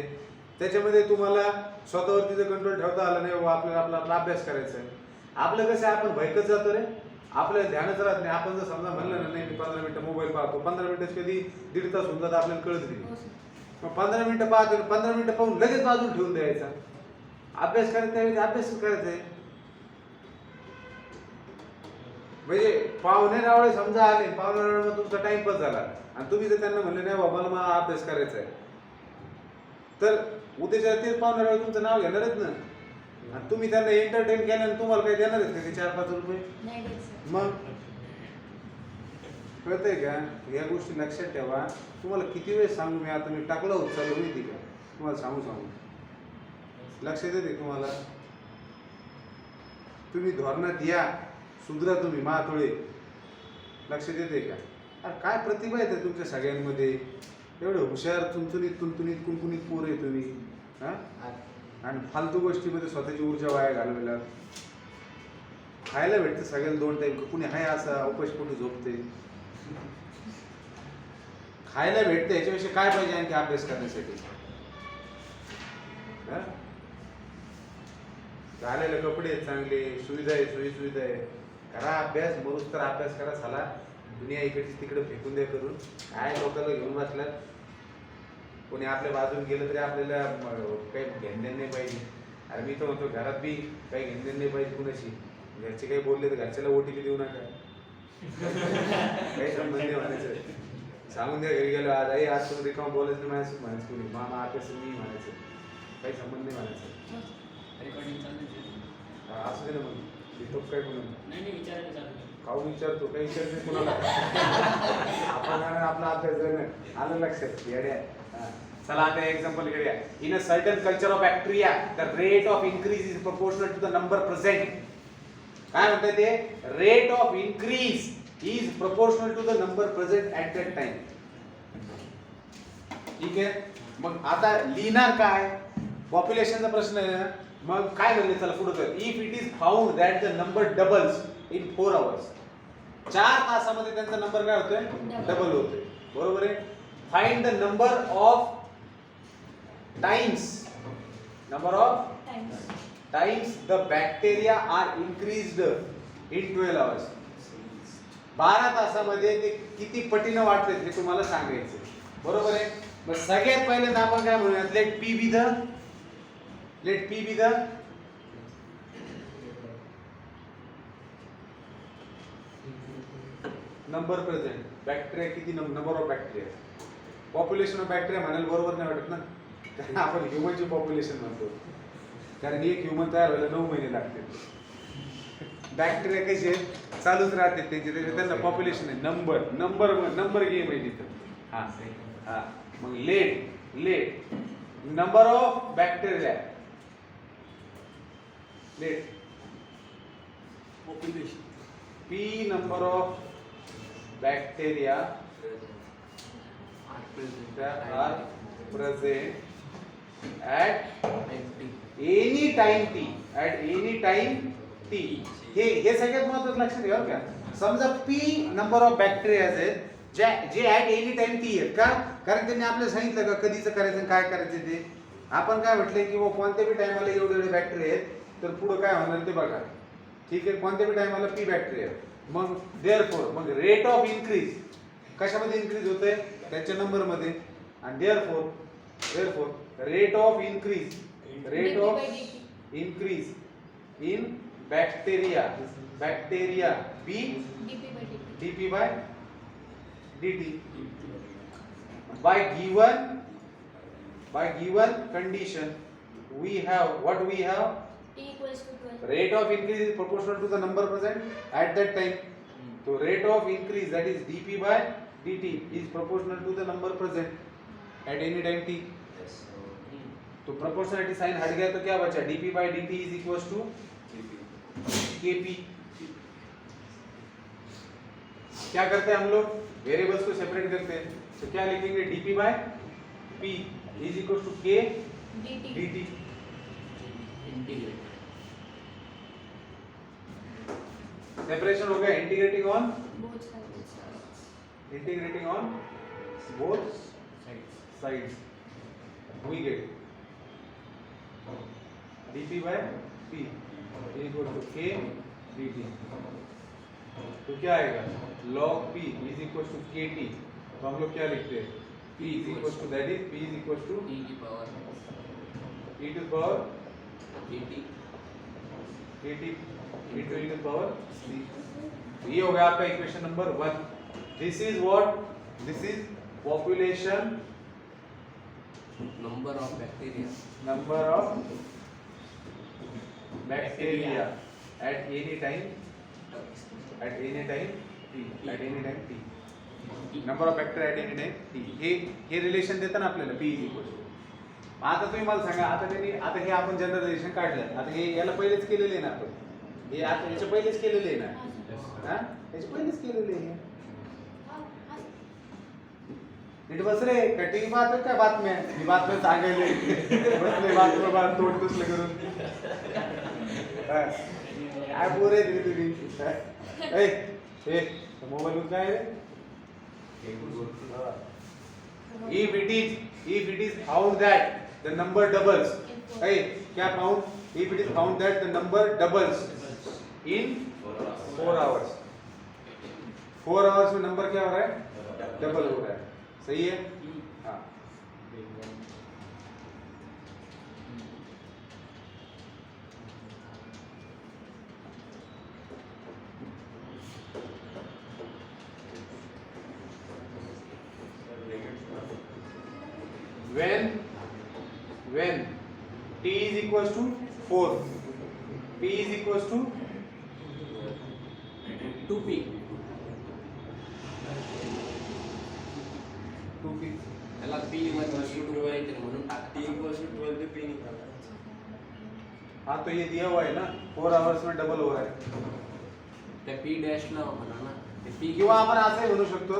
त्याच्यामध्ये तुम्हाला स्वतःवरती जर कंट्रोल ठेवता आला नाही, आपल्याला आपला अभ्यास करायचा आहे. आपलं कसं आहे, आपण भयकच जातो रे, आपल्याला ध्यानच राहत नाही. आपण जर समजा म्हणलं ना, नाही मी 15 मिनिटं मोबाईल पाहतो, 15 मिनिटं कधी 1.5 तास होऊन जातं आपल्याला कळत नाही. मग 15 मिनिटं पाहतो, 15 मिनिटं पाहून लगेच बाजूला ठेवून द्यायचा. अभ्यास करायचा त्यावेळी अभ्यास करायचा आहे. म्हणजे पाहुणे रावळे समजा आले, पाहुणे रावळे मग तुमचा टाइमपास झाला, आणि तुम्ही जर त्यांना म्हणले नाही बाबा मला अभ्यास करायचा आहे, तर उद्याच्या ते पाहुणे रावळे तुमचं नाव घेणारच ना, आणि तुम्ही त्यांना एंटरटेन केल्याने तुम्हाला काही देणार आहेत का ते 4-5 रुपये? नाही देत सर. मग कळतंय का? या गोष्टी लक्षात ठेवा. तुम्हाला किती वेळ सांगू मी, आता मी टाकलं होत चालू माहिती का तुम्हाला, सांगू लक्षात येते तुम्हाला? तुम्ही धोरणात या, सुधरा तुम्ही माथोळे. लक्षात येते का? अरे काय प्रतिभा येते तुमच्या सगळ्यांमध्ये, एवढं हुशार तुमचुनीत कुणकुणीत पोर आहे तुम्ही, हा? आणि फालतू गोष्टीमध्ये स्वतःची ऊर्जा वाया घालवल्या. खायला भेटतं सगळ्यांना 2 टाइम, कुणी हाय असा उपाशीपोटी झोपते. खायला भेटतं, याच्यापेक्षा काय पाहिजे आणखी अभ्यास करण्यासाठी? घालायला कपडे आहेत चांगले, सुविधा आहे, सुविधा आहे, करा अभ्यास, मरूस तर अभ्यास करा. साला दुनिया इकडची तिकडे फेकून द्या करून. काय लोकांना घेऊन बसल्यात. कोणी आपल्या बाजून गेलं तरी आपल्याला काही घेणदेण नाही पाहिजे. अरे मी तर म्हणतो घरात बी काही घेणदेण नाही पाहिजे कुणाशी. घरचे काही बोलले तर घरच्याला OTP देऊ नका. काही संबंध नाही म्हणायचं. सांगून द्या घरी गेलो, आज आई आज तुम्ही रिकाम बोलायचं नाही म्हणायचं, म्हणायचं तुम्ही मामा अभ्यास मी म्हणायचं, काही संबंध नाही म्हणायचं. रेकॉर्डिंग चालू आहे. असू दे ना मग, काय म्हणून नाही विचारायला चालू खाऊ विचारतो काही विचारते कोणाला आपण आपला अभ्यास झालं आलं लक्षात येड्या हा. चला आता एक्झाम्पल घेऊया in a certain culture of bacteria the rate of increase is proportional to the number present काय म्हणतात ते rate of increase is proportional to the number present at that time ठीक आहे मग आता लिहिणार काय पॉप्युलेशनचा प्रश्न आहे ना मग काय म्हणले चला पुढे कर if it is found that the number doubles in 4 hours 4 तासामध्ये त्यांचा नंबर काय होतोय डबल होतोय बरोबर आहे find the number of times times the bacteria are increased in 12 hours 12 तासामध्ये ते किती पटीनं वाढते हे तुम्हाला सांगायचं बरोबर आहे मग सगळ्यात पहिल्यांदा आपण काय म्हणूया let P be the number present bacteria किती number of bacteria population of bacteria म्हणाल बरोबर नाही वाटत ना कारण आपण ह्युमनची पॉप्युलेशन म्हणतो कारण एक ह्युमन तयार व्हायला 9 महिने लागते बॅक्टेरिया कसे आहेत चालूच राहते त्यांना पॉप्युलेशन आहे नंबर गेम आहे तिथं हा मग let number of bacteria let population P number of bacteria that are present at any time t हे सगळ्यात महत्त्वाचं लक्षात घ्या का समजा P नंबर ऑफ बॅक्टेरिया आहेत जे ऍट एनी टाइम टी आहेत का कारण त्यांनी आपल्याला सांगितलं का कधीचं करायचं आणि काय करायचं ते आपण काय म्हटलंय की कोणत्या बी टायमाला एवढे बॅक्टेरिया आहेत तर पुढे काय होणार ते बघा ठीक आहे कोणत्या बी टायमाला पी बॅक्टेरिया मग देअरफॉर मग रेट ऑफ इन्क्रीज कशामध्ये इन्क्रीज होतंय त्याच्या नंबर मध्ये आणि therefore rate of increase in bacteria be dp by dt by given condition we have T equals to 12. rate of increase is proportional to the number present at that time so rate of increase that is dp by dt is proportional to the number present at any time t तो proportionality sign हट गया तो क्या बचा dp by dt is equals to kp क्या करते हैं हम लोग वेरिएबल्स को सेपरेट करते हैं तो क्या लिखेंगे dp by p is equals to k dt integrate separation हो गया integrating on Both sides. both sides we get dp by p is equal to k dt तो क्या आएगा log p is equal to kt तो हम लोग क्या लिखते हैं p is equal to that is p is equal to e की power e to the power kt kt e to the power c ये हो गया आपका equation number 1 this is population number of bacteria number of bacteria at any time t number of bacteria at any time t हे रिलेशन देतं ना आपल्याला p is equal to आता तुम्ही मला सांगा आता हे आपण जनरलायझेशन काढलं आता हे याला पहिलेच केलेले आहे ना आपण हे आता याच्या पहिलेच केलेले आहे ना हा याच्या पहिलेच केलेले आहे नीट बस रे कटिंग पाहतो काय बातम्या मी बातम्या सांगायले बसले बातम्या तोड तुसलं करून काय बोर आहे तुम्ही ए मोबाईल वर काय रे if it is found that the number doubles hey क्या found if it is found that the number doubles in 4 hours 4 hours में नंबर क्या हो रहा है डबल हो रहा है सही है हाँ when t is equals to 4 p is equals to 2p 2p त्याला p1 p2 काहीतरी म्हणून टाका. T equals to 12 पे P निकालना है. हाँ तो ये दिया हुआ है ना 4 आवर्स में डबल हो रहा है. त्या p डॅशला म्हणा ना ते p किंवा आपण असंही म्हणू शकतो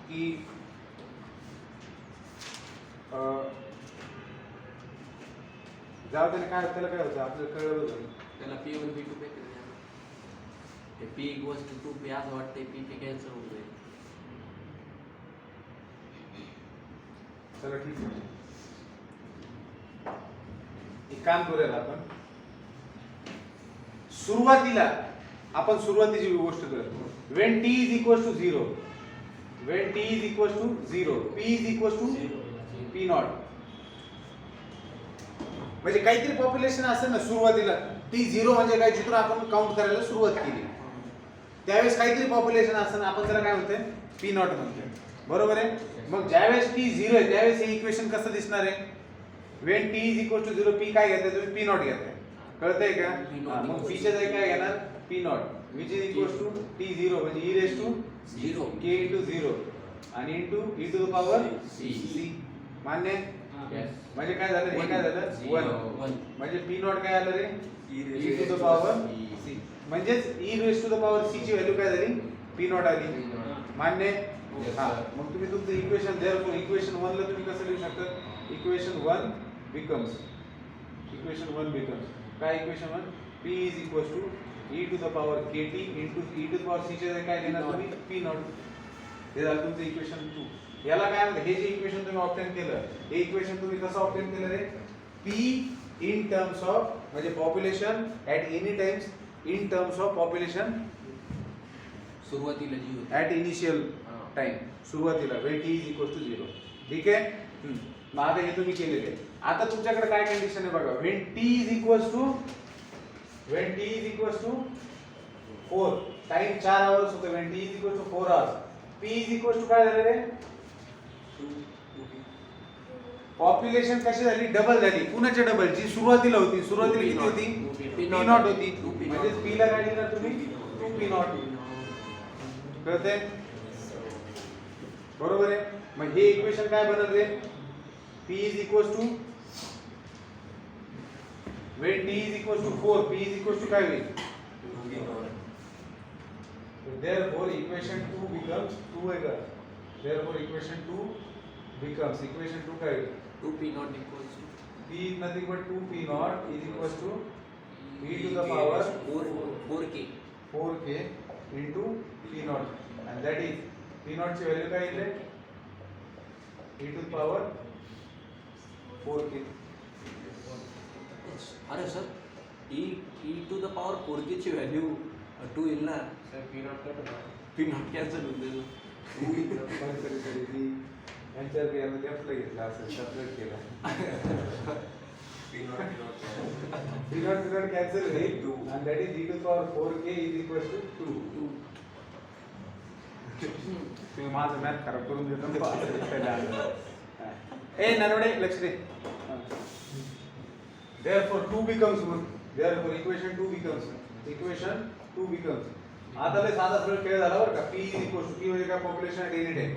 की जाऊ त्याने काय त्याला काय होतं आपल्याला कळलं होतं. त्याला p1 p2 काहीतरी द्या. ते p equals to 2p असं वाटतंय p कॅन्सल होऊन जाईल. चला ठीक आहे. एक काम करूया आपण सुरुवातीला आपण सुरुवातीची गोष्ट करूया. when t is equals to 0 when t is equals to 0 p is equals to p naught म्हणजे काहीतरी पॉप्युलेशन असेल ना सुरुवातीला टी 0 म्हणजे काय जिथून आपण काउंट करायला सुरुवात केली त्यावेळेस काहीतरी पॉप्युलेशन असेल ना आपण त्याला काय म्हणतोय पी नॉट म्हणतोय. बरोबर आहे. मग ज्यावेळेस टी 0 आहे त्यावेळेस हे इक्वेशन कसं दिसणार आहे when t is equal to 0 p काय घेताय तुम्ही p नॉट घेताय. कळतंय का. मग p च्या जागी काय घेणार p not which is equals to t0 म्हणजे e raised to 0 k into 0 आणि into e to the power c. मान्य आहे? Yes. म्हणजे काय झालं हे काय झालं 1 म्हणजे p नॉट काय आलं रे e to the power c म्हणजेच e raised to the power c ची व्हॅल्यू काय झाली p नॉट आली. मान्य आहे? Yes, हा sir. मग तुम्ही तुमचं इक्वेशन देअरफॉर इक्वेशन 1 ला तुम्ही कसं लिहू शकता इक्वेशन 1 becomes काय equation 1 p is equals to e to the power kt into e to the power c च्या जागी काय देणार तुम्ही p नॉट. हे झालं तुमचं इक्वेशन 2. याला काय म्हणतात हे जे इक्वेशन तुम्ही ऑब्टेन केलं हे इक्वेशन तुम्ही कसं ऑब्टेन केलं रे p in terms of म्हणजे population at any times in terms of population सुरुवातीला जी होती at initial time सुरुवातीला when t is equals to 0. ठीक आहे. मग आता हे तुम्ही केलेले आहे. आता तुमच्याकडे काय कंडिशन आहे बघा when t is equals to 4 time 4 hours होतं when t is equals to 4 hours p is equals to काय झालं रे पॉप्युलेशन कशी झाली डबल झाली. कुणाच्या डबल जी सुरुवातीला होती सुरुवातीला किती होती p नॉट होती म्हणजे p ला काय लिहिणार तुम्ही 2p नॉट. कळतंय. बरोबर आहे. मग हे इक्वेशन काय बनल रे p is equals to when t is equals to 4 p is equals to काय होईल therefore equation 2 becomes 2 आहे का therefore equation 2 becomes equation 2 काय होईल 2p not equals to p is nothing but 2p naught is equals to e to the power 4k 4k into p naught and that is p naught ची व्हॅल्यू काय येईल e to the power 4k. अरे sir e to the power 4k ची व्हॅल्यू 2 येईल ना सर P नॉट कट होगा. p not कॅन्सल होऊन जाईल. तरी यांच्या यामध्ये आपलं घेतलं असं सेपरेट केलं P nought p naught cancel होईल and that is e to the power 4k is equals to 2. तुम्ही माझं मॅथ खराब करून देतो ए नरवडे लक्ष दे. therefore 2 becomes therefore equation 2 becomes आता लय साधा सरळ खेळ झाला बरं का p is equals to p म्हणजे काय पॉप्युलेशन ॲट एनी टाइम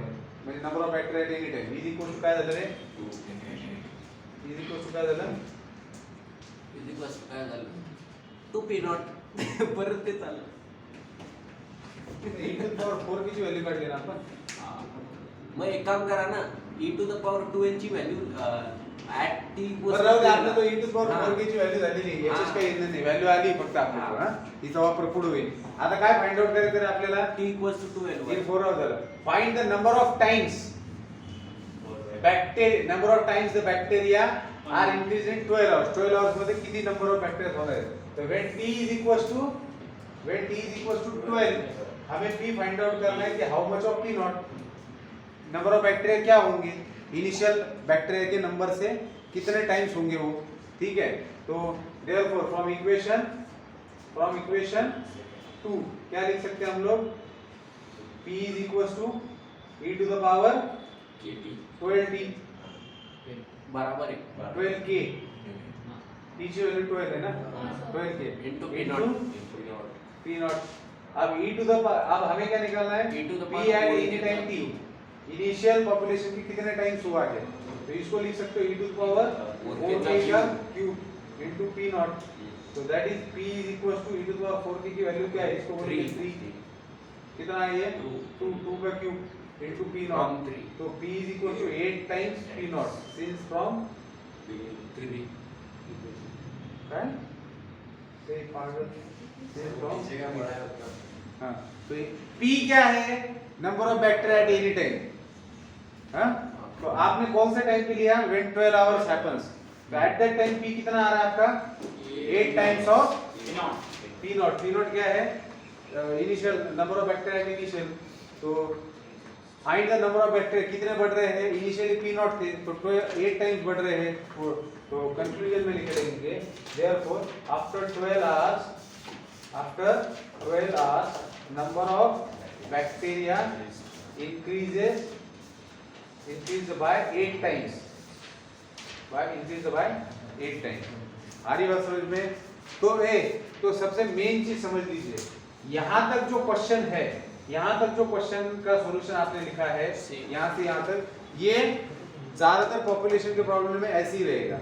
म्हणजे number of factor at any time is equals to काय झालं रे is equals to काय झालं काय झालं 2p not परत ते चाललं. e to the power 4k ची व्हॅल्यू काढली ना आपण. मग एक काम करा ना e to the power 2n ची व्हॅल्यू ऍट t बरं राहू दे आपलं तो e to the power 4k ची व्हॅल्यू झालेली आहे याचीच काही येणार नाही व्हॅल्यू आली फक्त आपल्याला हा तिचा वापर पुढे होईल. आता काय फाइंड आउट करायचं रे आपल्याला t equals to 2n in 4 hours झालं. Find the number of times number of times the bacteria are increased in 12 hours. 12 hours मध्ये किती number of bacteria होणार आहेत. तर when t is equals to 12 हमें p find out करना है कि how much of p naught number of bacteria क्या होंगे इनिशियल बैक्टीरिया के नंबर से कितने टाइम्स होंगे वो. ठीक है. तो therefore from equation 2 क्या लिख सकते हैं हम लोग p is equals to e to the power kt 12t बराबर आहे 12k t ची व्हॅल्यू 12 है ना 12k into p naught p naught अब अब हमें क्या निकालना है E to the p power at 4 any time t initial population की कितने टाइम्स हुआ है, तो इसको लिख सकते हो e to the power 4k का क्यूब इनटू p नॉट, तो that is p is equal to e to the power 4k की वैल्यू क्या है, इसको बोलते हैं 3, कितना है ये 2 का cube into p naught, From 3. तो p is equal to 8 times p naught since from 3 right से पागल से फ्रॉम पीछे का बड़ा है उतना। हाँ, तो P क्या है, number of bacteria at any time, हाँ, तो आपने कौन सा टाइम पे लिया, व्हेन 12 आवर्स हैपेंस, तो एट दैट टाइम P कितना आ रहा है आपका 8 times of P nought, P nought क्या है initial number of bacteria at initial, तो find the number of bacteria कितने बढ़ रहे हैं, इनिशियली P नॉट थे तो 8 टाइम्स बढ़ रहे हैं, तो कंक्लूजन में लिख लेंगे therefore after 12 hours number of bacteria increased by 8 times, increased by 8 times। आ रही बात समझ में, तो सबसे मेन चीज समझ लीजिए, यहाँ तक जो क्वेश्चन है, यहाँ तक जो क्वेश्चन का सॉल्यूशन आपने लिखा है, यहाँ से यहाँ तक, ये ज्यादातर पॉपुलेशन के प्रॉब्लम में ऐसे ही रहेगा।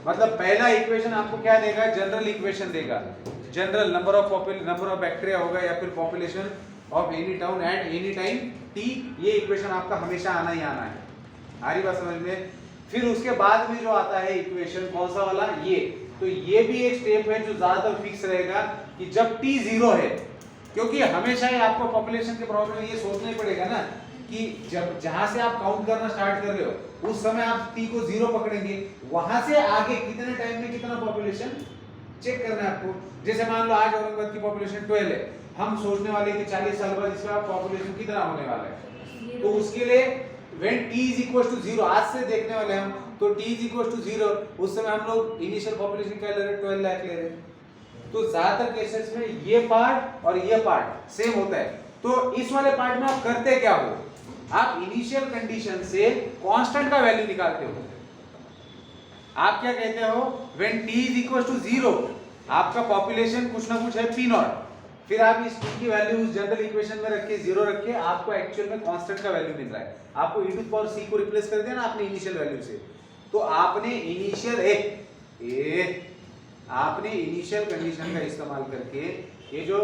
मतलब पहला इक्वेशन आपको क्या देगा, जनरल इक्वेशन देगा, जनरल नंबर ऑफ बैक्टीरिया होगा या फिर population of any town eight any time T, ये इक्वेशन आपका हमेशा आना ही आना है। आ रही बात समझ में, फिर उसके बाद में जो आता है इक्वेशन कौन सा वाला, ये, तो ये भी एक स्टेप है जो ज्यादातर फिक्स रहेगा कि जब टी 0 है, क्योंकि हमेशा ही आपको पॉपुलेशन के प्रॉब्लम में ये सोचना ही पड़ेगा ना कि जब जहां से आप काउंट करना स्टार्ट कर रहे हो उस समय आप टी को 0 पकड़ेंगे, वहां से आगे कितने टाइम में कितना पॉपुलेशन चेक करना है आपको। जैसे मान लो आज औरंगाबाद की पॉपुलेशन 12 है, हम सोचने वाले कि 40 साल बाद इसका पॉपुलेशन कितना होने वाला है, तो उसके लिए when t is equal to 0 आज से देखने वाले हम, तो t is equal to 0 उस समय हम लोग इनिशियल पॉपुलेशन क्या ले रहे हैं, 12 लाख ले रहे हैं। तो ज्यादातर केसेस में ये पार्ट और ये पार्ट सेम होता है। तो इस वाले पार्ट में आप करते क्या हो, आप इनिशियल कंडीशन से कांस्टेंट का वैल्यू निकालते हो। आप क्या कहते हो, when t is equal to 0 आपका पॉपुलेशन कुछ ना कुछ है p नॉट, फिर आप इस t की वैल्यू उस जनरल इक्वेशन में रख के 0 रख के आपको एक्चुअल में कांस्टेंट का वैल्यू मिल रहा है, आपको e to the power c को रिप्लेस कर दिया ना आपने इनिशियल वैल्यू से, तो आपने इनिशियल कंडीशन का इस्तेमाल करके ये जो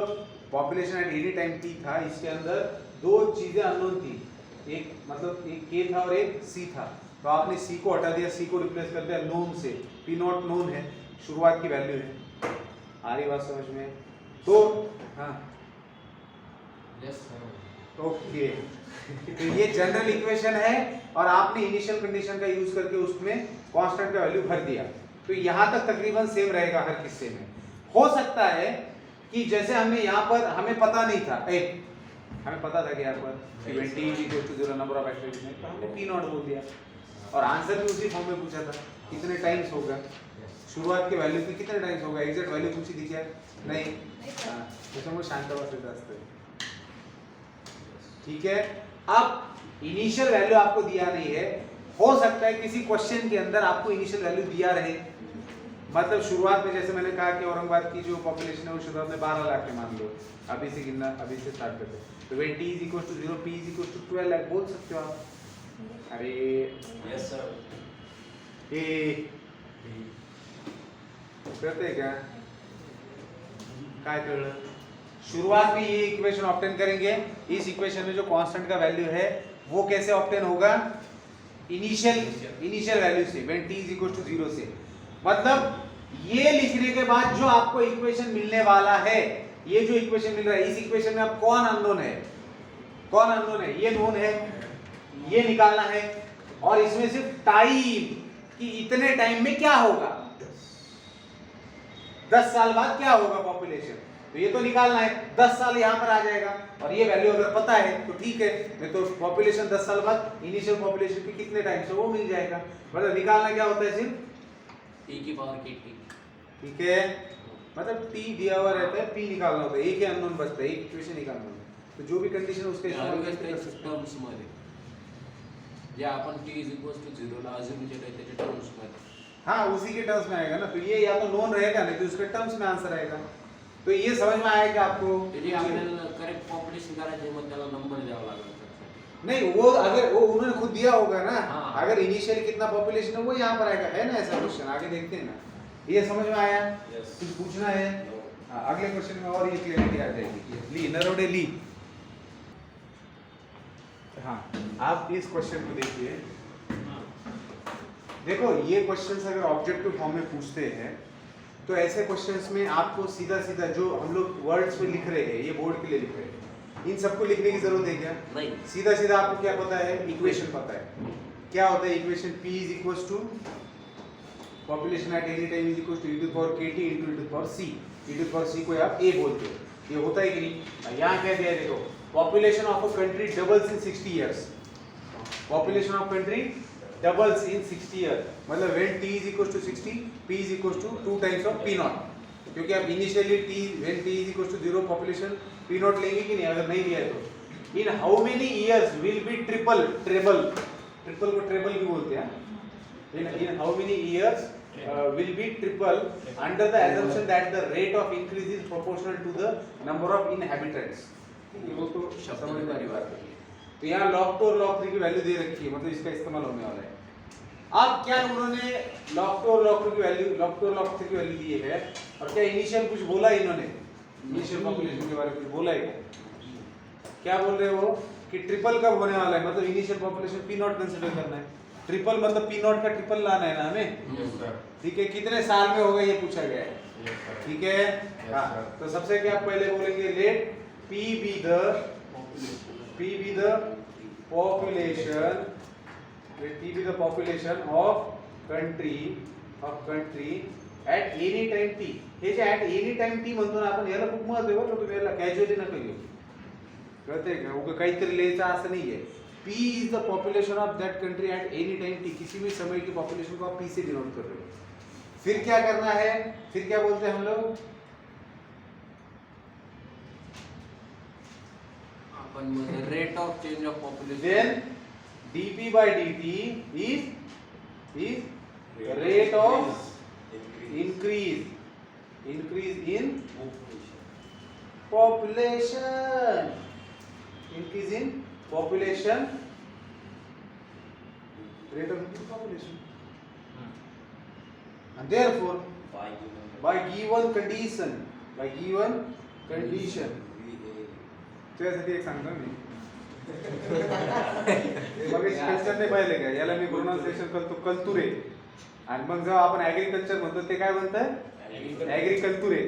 population at any time t था, इसके अंदर दो चीजें अननोन थी, एक मतलब एक k था और एक c था, तो आपने c को हटा दिया, c को रिप्लेस कर दिया नोन से, p नॉट नोन है, शुरुआत की वैल्यू है। आ रही बात समझ में, तो हाँ ओके, तो ये जनरल इक्वेशन है और आपने इनिशियल कंडीशन का यूज करके उसमें कांस्टेंट का वैल्यू भर दिया, तो यहाँ तक तकरीबन सेम रहेगा हर किस्से में। हो सकता है कि जैसे हमें यहाँ पर हमें पता नहीं था, हमें पता था कि यहाँ पर 20 नंबर ऑफ एक्टिविटी, तो हमने p नॉट बोल दिया और आंसर भी उसी फॉर्म में पूछा था, कितने टाइम्स होगा, शुरुआत के वैल्यू की कितने टाइम्स होगा, एग्जैक्ट वैल्यू पूछी थी क्या, नहीं, त्याच्यामुळे शांत बसायचं असतं। ठीक है, अब इनिशियल वैल्यू आपको दिया नहीं है, हो सकता है किसी क्वेश्चन के अंदर आपको इनिशियल वैल्यू दिया रहे, मतलब शुरुआत में जैसे मैंने कहा कि औरंगाबाद की जो पॉपुलेशन है वो शुरुआत में 12 लाख है, मान लो अभी से गिनना, अभी से स्टार्ट करते हैं, तो when t is equal to 0 p is equal to 12 lakh बोल सकते हो आप। अरे यस सर, करते क्या, काय कळलं, शुरुआत में ये इक्वेशन ऑब्टेन करेंगे, इस इक्वेशन में जो कांस्टेंट का वैल्यू है वो कैसे ऑब्टेन होगा, इनिशियल वैल्यू से, when t is equal to 0 से, मतलब ये लिखने के बाद जो आपको इक्वेशन मिलने वाला है, ये जो इक्वेशन मिल रहा है, इस इक्वेशन में आप कौन अननोन है, कौन अननोन है, ये नोन है, ये निकालना है, और इसमें सिर्फ टाइम कि इतने टाइम में क्या होगा, 10 साल बाद क्या होगा पॉपुलेशन, तो ये तो निकालना है, 10 साल यहाँ पर आ जाएगा, और ये वैल्यू अगर पता है तो ठीक है, नहीं तो पॉपुलेशन 10 साल बाद इनिशियल पॉपुलेशन के कितने टाइम से वो मिल जाएगा, मतलब निकालना क्या होता है सिर्फ e की पावर k t, ठीक है, मतलब t दिया हुआ रहता है, p निकालना होता है, एक ही अननोन बचता है, एक इक्वेशन निकालना होता है, तो जो भी कंडीशन उसका इस्तेमाल करके कर सकते टर्म्स मध्ये जे आपण t is equal to 0 ला अज्यूम केलं त्याच्या टर्म्स मध्ये, हाँ उसी के टर्म्स में आएगा ना, तो ये या तो नोन रहेगा नहीं तो उसके टर्म्स में आंसर आएगा। तो ये समझ में आया कि आपको त्याची आपल्याला करेक्ट पॉप्युलेशन करायचे मग त्याला नंबर द्यावा लागेल त्यासाठी. नहीं, वो अगर वो उन्होंने खुद दिया होगा ना, हाँ। अगर इनिशियली कितना पॉपुलेशन है वो यहाँ पर आएगा, है ना ऐसा क्वेश्चन, आगे देखते हैं ना। ये समझ में आया? Yes. कुछ पूछना है? हाँ, अगले क्वेश्चन में और ये क्लियरिटी आ जाएगी। ली नरोडे ली। हाँ, आप इस क्वेश्चन को देखिए। देखो ये क्वेश्चंस अगर ऑब्जेक्टिव फॉर्म में पूछते हैं तो ऐसे क्वेश्चंस में आपको सीधा सीधा जो हम लोग वर्ड्स में लिख रहे हैं, ये बोर्ड के लिए लिख रहे हैं, इन सबको लिखने की जरूरत है क्या? नाही. सीधा सीधा आपको क्या पता है? इक्वेशन पता है। क्या होता है equation? P is equal to population at any time is equal to e to power kt इनटू e to power c। e to power c को आप a बोलते हो, ये होता है कि नहीं? यहाँ क्या दिया है देखो, population of a country doubles in 60 years. Population of country doubles in 60 year, मतलब when t is equal to 60, p is equal to 2 times of p nought, क्योंकि आप initially t when t is equal to 0 population p nought लेंगे कि नहीं? अगर नहीं लिया तो in how many years will be triple, treble, triple को ट्रेबल भी बोलते हैं, इन how many years will be triple under the assumption that the rate of increase is proportional to the number of inhabitants। वो तो समझ में आ रही बात है। तो यहाँ log 2 और log 3 की वैल्यू दे रखी है, मतलब इसका इस्तेमाल होने वाला है। अब क्या उन्होंने log 2 और log 2 की वैल्यू, log 2 और log 3 की वैल्यू दी है, और क्या इनिशियल कुछ बोला इन्होंने? इनिशियल पॉपुलेशन के बारे में कुछ बोला है क्या? बोल रहे हो कि ट्रिपल कब होने वाला है, मतलब initial population p not consider करना है। ट्रिपल मतलब p नॉट का ट्रिपल लाना है ना हमें, Yes, sir. ठीक है? कितने साल में होगा ये पूछा गया है, Yes, sir. ठीक है? हाँ, तो सबसे क्या पहले बोलेंगे, late p be the population, let p be the population of country at any time t। हे जे at any time t म्हणतो ना आपण, याला खूप महत्व आहे बरं, तुम्ही याला कॅज्युअली नका घेऊ, कळतंय का? उगा काहीतरी लिहायचं असं नाहीये। p is the population of that country at any time t, किसी भी समय की पॉपुलेशन को आप p से डिनोट कर रहे हो। फिर क्या करना है? फिर क्या बोलते हैं हम लोग? आपण rate of change of population, Then dp by dt is rate of increase in population, increase in population, rate of increase in population, and therefore by given condition, त्यासाठी एक सांगतो मी, मग कल्चर नाही पाहिले का? याला मी प्रोनाउन्सिएशन करतो कल्तुरे, आणि मग जेव्हा आपण ऍग्रिकल्चर म्हणतो ते काय म्हणतात? ऍग्रिकल्तुरे।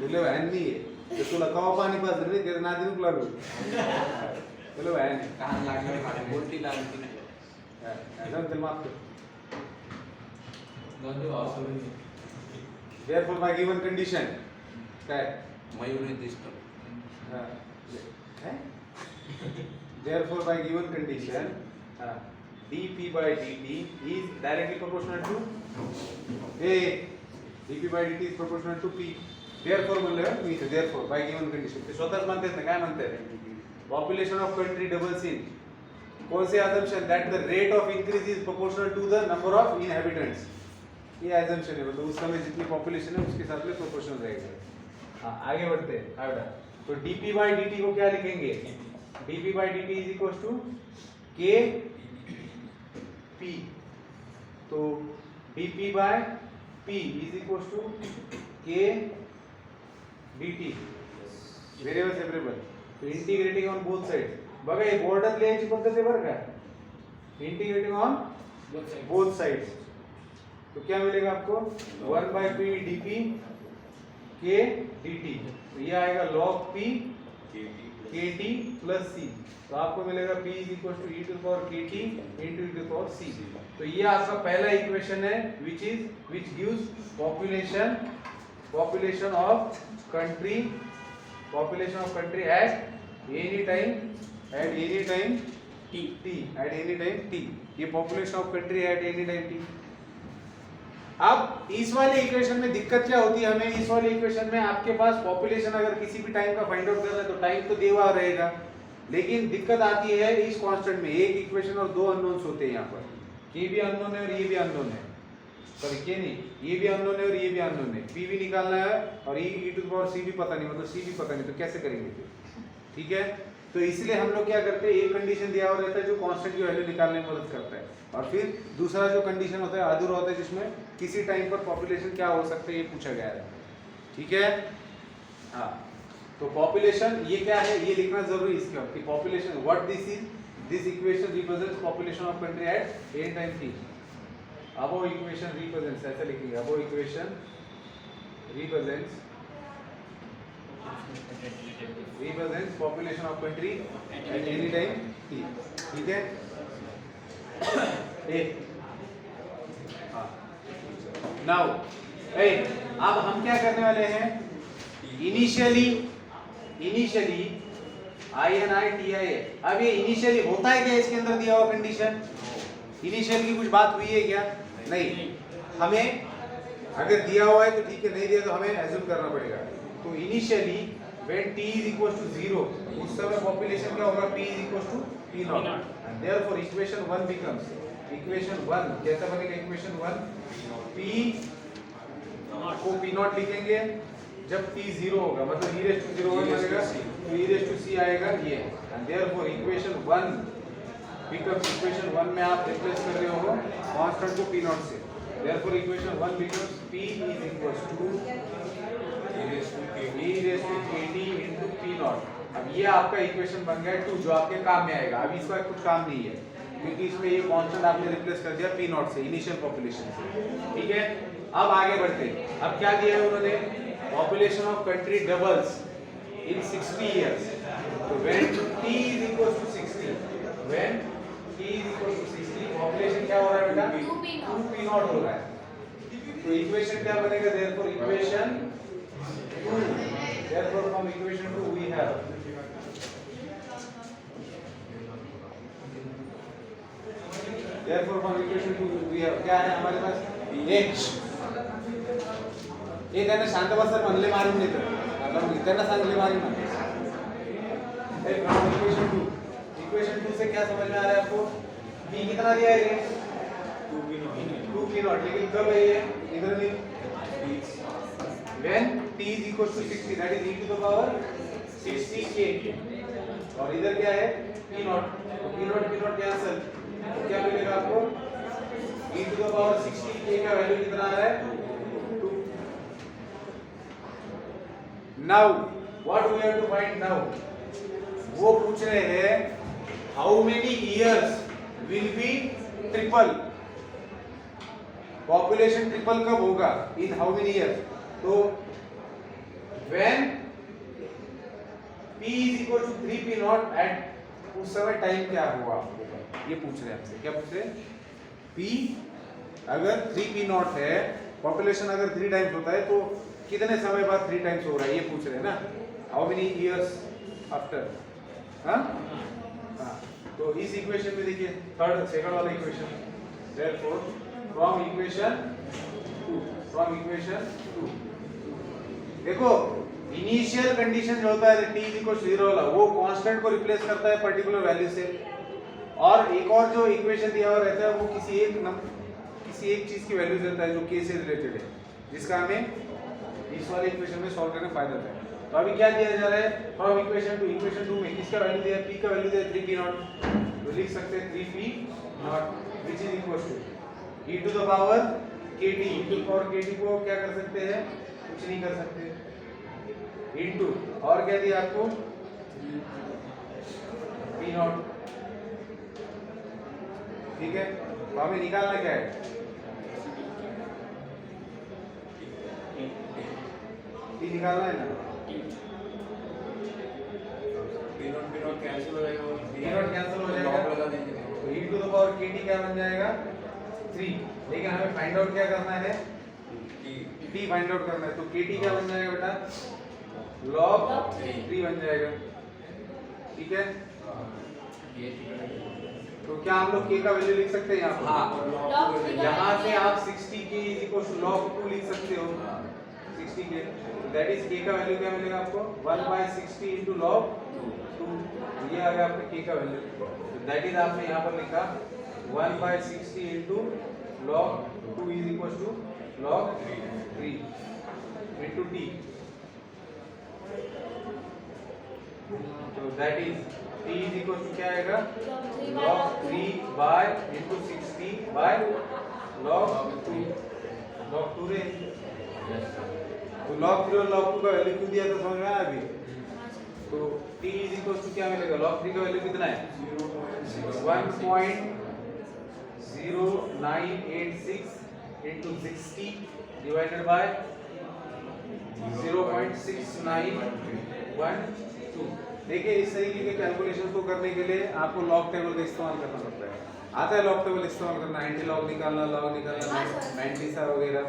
तुला तुला कवा पाणी पाजलं रे, त्याचं नादी नको लागू, तुला व्हॅन कान लागली, उलटी लागली नाही. जाऊन त्याला माफ कर। Therefore by given condition काय? मयुरी दिसतो. Therefore by given condition dp by dt is directly proportional to a, dp by dt is proportional to p। therefore म्हणलं मी इथे therefore by given condition, ते स्वतःच म्हणतात ना, काय म्हणतात? पॉप्युलेशन ऑफ कंट्री डबल्स इन, कौन से assumption that the rate of increase is proportional to the number of inhabitants, ये assumption है, मतलब उस समय जितनी पॉपुलेशन है उसके साथ में प्रोपोर्शनल रहेगा। हाँ, आगे बढ़ते हैं। आगे तो dp by dt को क्या लिखेंगे? dp by dt is equals to k p, तो dp by p is equals to k dt, variable separable, तो इंटिग्रेटिंग ऑन बोथ साइड्स। बघा हे बोर्डात लिहायची पद्धत आहे बरं का, इंटिग्रेटिंग ऑन बोथ साइड्स, तो क्या मिलेगा आपको? 1 by p dp k dt, तो ये आएगा log p kt plus c, तो आपको मिलेगा p is equal to e to the power kt into e to the power c। तो ये आपका पहला इक्वेशन है which gives population of country at any time t, ये population of country at any time t। अब इस वाले इक्वेशन में दिक्कत क्या होती है हमें? इस वाले इक्वेशन में आपके पास पॉपुलेशन अगर किसी भी टाइम का फाइंड आउट करना है तो टाइम तो दिया हुआ रहेगा, लेकिन दिक्कत आती है इस कांस्टेंट में, एक इक्वेशन और दो अननोन्स होते हैं यहाँ पर। ये भी अननोन है और ये भी अननोन है, सॉरी के नहीं, ये भी अननोन है और ये भी अननोन है, पी भी निकालना है और ई टू द पावर सी भी पता नहीं, मतलब सी भी पता नहीं, तो कैसे करेंगे फिर? ठीक है, तो इसलिए हम लोग क्या करते हैं, एक कंडीशन दिया हुआ रहता है जो कांस्टेंट की वैल्यू निकालने में मदद करता है, और फिर दूसरा जो कंडीशन होता है अधूरा होता है जिसमें किसी टाइम पर पॉपुलेशन क्या हो सकता है ये पूछा गया है। ठीक है, हाँ, तो पॉपुलेशन ये क्या है ये लिखना जरूरी इसके वक्त कि population what this is, this equation represents population of country at n time t। Above equation represents, ऐसा लिखेंगे, above equation represents population of country at any time t। ठीक है, नाउ अब हम क्या करने वाले हैं, इनिशियली INI अब ये इनिशियली होता है क्या इसके अंदर दिया हुआ कंडीशन, इनिशियल की कुछ बात हुई है क्या? नहीं, हमें अगर दिया हुआ है तो ठीक है, नहीं दिया तो हमें एज्यूम करना पड़ेगा। तो initially when t is equals to 0 उस समय पॉपुलेशन क्या होगा, p is equals to p naught, and therefore equation 1 becomes, equation 1 कैसा बनेगा, equation 1 p को p naught लिखेंगे जब t 0 होगा, मतलब e raised to 0 बनेगा तो e raised to c आएगा ये, and therefore equation 1 becomes, equation 1 में आप रिप्लेस कर रहे हो कांस्टेंट को p naught से, therefore equation 1 becomes p is equals to e raised to kt into p naught। अब ये आपका इक्वेशन बन गया 2 जो आपके काम में आएगा। अब इसका कुछ काम नहीं है क्योंकि इसमें ये कांस्टेंट आपने रिप्लेस कर दिया p naught से, इनिशियल पॉपुलेशन से। ठीक है, अब आगे बढ़ते हैं। अब क्या दिया है उन्होंने, population of country doubles in 60 years. तो when t is equals to 60, when t is equals to 60 population क्या हो रहा है बेटा, 2p naught हो रहा है। तो इक्वेशन क्या बनेगा, therefore equation 2, therefore from equation 2 we have क्या है हमारे पास h। ये त्यांना शांत बसा म्हणले मारून देतो, मतलब त्यांना सांगले मारून ना। from equation 2 से क्या समझ में आ रहा है आपको, p कितना दिया है ये 2p naught, लेकिन कब है ये, इधर नहीं, when t is equals to 60 that is e to the power 60k, और इधर क्या है p naught, तो p naught कैंसिल, तो क्या मिलेगा आपको, e to the power 60k का वैल्यू कितना आ रहा है 2। now what we have to find now, वो पूछ रहे हैं how many years will be triple, population triple कब होगा, in how many years। तो when p is equal to 3p naught at उस समय टाइम क्या हुआ आपको, ये पूछ रहे हैं आपसे, क्या पूछ रहे हैं, p अगर 3p naught है, पॉपुलेशन अगर 3 टाइम्स होता है तो कितने समय बाद 3 टाइम्स हो रहा है ये पूछ रहे हैं ना, हाउ मेनी इयर्स आफ्टर। हाँ, तो इस इक्वेशन में देखिए सेकंड वाला इक्वेशन, therefore from equation 2 देखो इनिशियल कंडीशन जो होता है t इक्वल टू 0 वाला, वो कांस्टेंट को रिप्लेस करता है पर्टिकुलर वैल्यू से, और एक और जो इक्वेशन दिया हुआ रहता है वो किसी एक चीज की वैल्यू देता है जो k से रिलेटेड है, जिसका हमें इस वाले इक्वेशन में सॉल्व करने में फायदा होता है। तो अभी क्या दिया जा रहा है, फ्रॉम इक्वेशन 2 में किसका वैल्यू दिया है, p का वैल्यू दिया है 3p naught, तो लिख सकते हैं 3p naught which is equal to e to the power kt, e to the power kt को क्या कर सकते हैं, कुछ नहीं कर सकते, इनटू और क्या दिया आपको p naught। ठीक है, तो हमें निकालना क्या है, t निकालना है ना, p naught कैंसिल हो जाएगा, p naught कैंसिल हो जाएगा, तो e to the power kt क्या बन जाएगा 3, लेकिन हमें फाइंड आउट क्या करना है, t फाइंड आउट करना है, तो kt क्या बन जाएगा बेटा, log 3 बन जाएगा। ठीक है, तो क्या हम लोग k का वैल्यू लिख सकते हैं यहाँ पर, हाँ, यहाँ से आप 60k is equal to log 2 लिख सकते हो, 60k, दैट इज k का वैल्यू क्या मिलेगा आपको 1/60 into log 2, ये आ गया आपका k का वैल्यू, दैट इज आपने यहाँ पर लिखा 1/60 into log 2 is equals to log 3 into t. So that is t is equals to क्या आएगा log 3 by into 60 by log 2 रे। तो log 3 और log 2 का वैल्यू क्यों दिया था समझ में आया अभी? तो t is equals to क्या मिलेगा log 3 का वैल्यू कितना है 1.0986 into 60 divided by 0.6912। देखिए इस तरीके के कैलकुलेशन को करने के लिए आपको लॉग टेबल का इस्तेमाल करना पड़ता है। आता है लॉग टेबल इस्तेमाल करना, एंटी लॉग निकालना, लॉग निकालना, मैंटिसा वगैरह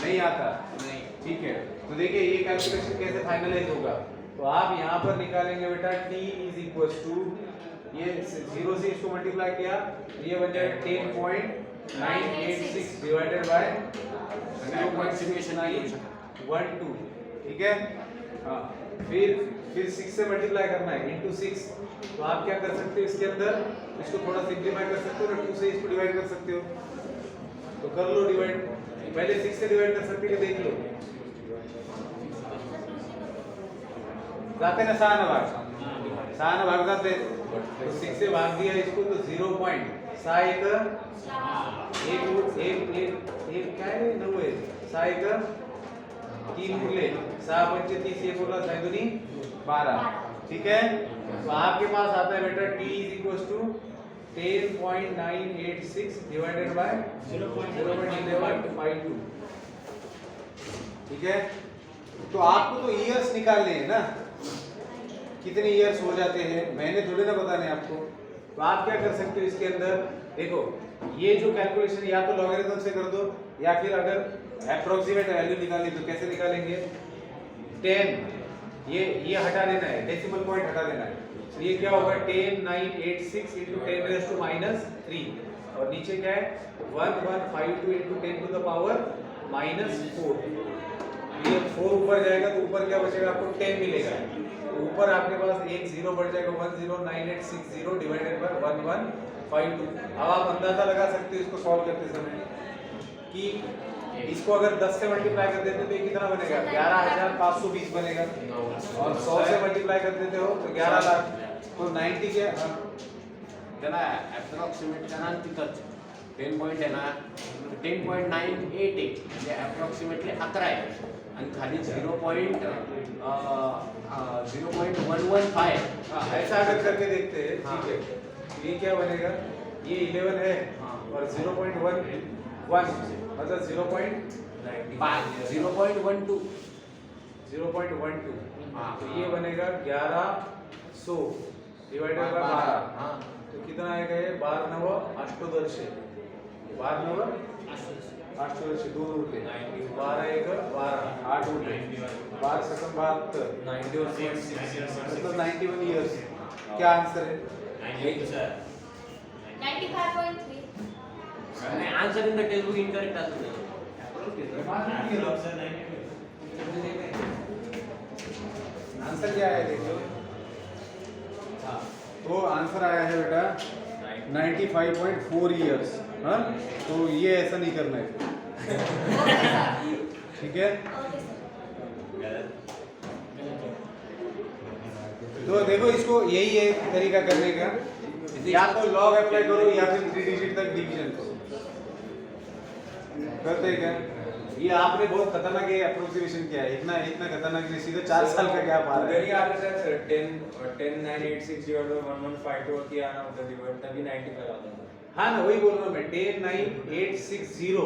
नहीं आता? नहीं, ठीक है। तो देखिए ये कैलकुलेशन कैसे फाइनलाइज होगा, तो आप यहाँ पर निकालेंगे बेटा t इज इक्वल्स टू ये 0 से इसको मल्टीप्लाई किया ये बन जाएगा 10.986 डिवाइडेड बाय 0.6912, ठीक है। हाँ, फिर 6 से मल्टीप्लाई करना है इनटू 6। तो आप क्या कर सकते हो इसके अंदर इसको थोड़ा सिंपलीफाई कर सकते हो और 2 से इसको डिवाइड कर सकते हो, तो कर लो डिवाइड। पहले 6 से डिवाइड कर सकते हो, देख लो जाते ना 6 ना भाग जाते, तो 6 से भाग दिया इसको तो 0 पॉइंट सा एक क्या है 9 सा एक 3 उरले 6 पंचे 30 एक उरला 6 दूनी 12, ठीक है। तो आपके पास आता है बेटा t is equals to 10.986 divided by 0.1152, ठीक है। तो आपको तो ईयर्स निकालने हैं ना, कितने ईयर्स हो जाते हैं, महीने थोड़े ना बताने आपको। तो आप क्या कर सकते हो इसके अंदर देखो ये जो कैलकुलेशन या तो लॉगरिथम से कर दो या फिर अगर अप्रोक्सीमेट वैल्यू निकालनी तो कैसे निकालेंगे 10 ये हटा देना है, डेसिमल पॉइंट हटा देना है। तो ये क्या होगा 10986 into 10 raised to -3 और नीचे क्या है 1152 into 10 to the power -4। ये 4 ऊपर जाएगा तो ऊपर क्या बचेगा आपको 10 मिलेगा, तो ऊपर आपके पास एक 0 बढ़ जाएगा 109860 डिवाइडेड बाय 1152। अब आप अंदाजा लगा सकते हो इसको सॉल्व करते समय कि इसको अगर 10 से मल्टीप्लाई कर देते तो ये कितना बनेगा 11520 बनेगा, और 100 से मल्टीप्लाई कर देते हो तो 11 लाख। तो 90 के त्याला अप्रॉक्सिमेट करा आणि तिथंच 10 पॉइंट आहे ना 10.988 म्हणजे अप्रॉक्सिमेटली 11 आहे आणि खाली 0.115। ऐसा अगर करके देखते हैं, ठीक है। ये क्या बनेगा ये 11 है और 0.11 मतलब 0.12 तो ये बनेगा 1100 डिवाइडेड बाय 12। तो कितना आएगा ये 12 9 अष्टोदर्शे 12 9 अष्टोदर्शे 2 उरले 12 1 12 8 उरले 12 7 72 मतलब 91 इयर्स। क्या आंसर है 95.3 आणि answer in the text book incorrect असतो आंसर क्या है देखो। हाँ तो आंसर आया है बेटा 95.4 इयर्स। हाँ तो ये ऐसा नहीं करना है, ठीक है। तो देखो इसको यही है तरीका करने का, या तो लॉग अप्लाई करो या फिर 3 डिजिट तक डिवीजन करो। करते हैं क्या ये आपने बहुत खतरनाक ये अप्रोक्सीमेशन किया है, इतना खतरनाक नहीं, सीधे 4 साल का गैप आ रहा है। आपने सर 10.986 डिवाइडेड बाय 1152 किया ना उधर डिवाइड तभी 95 आता था। हाँ ना वही बोल रहा हूँ मैं 109,860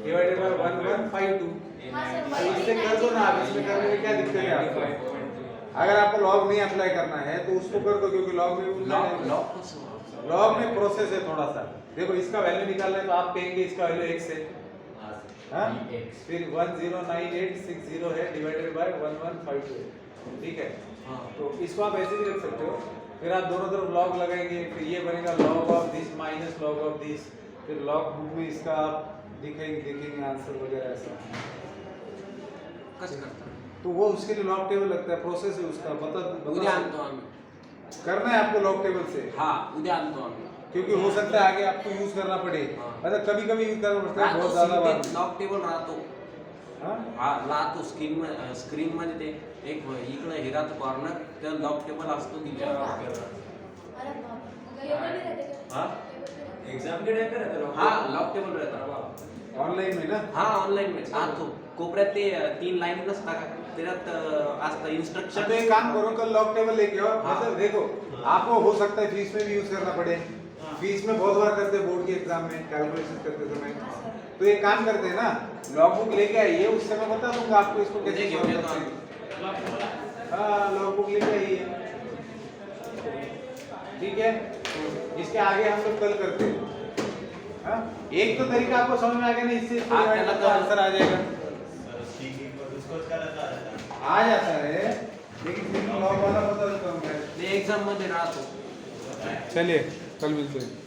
डिवाइडेड बाय 1152। इससे कर दो ना आप, इसमें करने में क्या दिक्कत है आपको? अगर आपको लॉग नहीं अप्लाई करना है तो उसको कर दो, क्योंकि लॉग में प्रोसेस है थोड़ा सा। देखो इसका वैल्यू निकालना है तो आप कहेंगे इसका वैल्यू x है, हाँ फिर 109860 है डिवाइडेड बाय 1152 है, ठीक है। तो इसको आप ऐसे भी रख सकते हो, फिर आप दोनों तरफ लॉग लगाएंगे, फिर ये बनेगा log of this minus log of this, फिर लॉग बुक में इसका आप देखेंगे आंसर वगैरह ऐसा। कसं करता तो वो उसके लिए लॉग टेबल लगता है, प्रोसेस है उसका। उद्या आणतो आम्ही करना है आपको लॉग टेबल से। हा उद्या आणतो आम्ही क्योंकि हो सकता है आगे आपको यूज करना पड़े, हाँ। मतलब कभी कभी यूज करना पड़ता है, राहतो बहुत ज्यादा बार सीट लॉक टेबल राहतो. हाँ? हा राहतो स्क्रीन मध्ये ते एक इकडे हे राहतं कॉर्नर, त्या लॉक टेबल असतो की अरे बाप केबल भी रहते क्या? हा? केबल भी रहते? एग्जाम के टाइम पे रहता है हा लॉक टेबल राहतं. ऑनलाइन में ना हा ऑनलाईन मध्ये राहतो. कोपऱ्यात ते 3 लाईन नसता का, त्याच्यात असतं इन्स्ट्रक्शन. तो एक काम करो, कल लॉक टेबल लेके आओ। हाँ। मतलब देखो, आपको हो सकता है फीस में भी यूज करना पड़े, फीस में बहुत बार करते हैं बोर्ड के एग्जाम में कैलकुलेशन करते समय। तो एक काम करते हैं ना, लॉग बुक लेके आइए, उस समय बता दूंगा आपको इसको कैसे उद्या solve घेऊन येतो करते आम्ही. हैं। हाँ, लॉग बुक लेके आइए, ठीक है। इसके आगे हम लोग कल करते हैं। हाँ? एक तो तरीका आपको समझ में आ गया ना, इससे इसको हाँ, divide पहला करके तो- आंसर आ जाएगा। आ जाता है, लेकिन फिर लॉग वाला बता देता हूँ मैं। ते एक्झाम मध्ये राहतो. चलिए कल मिलते हैं।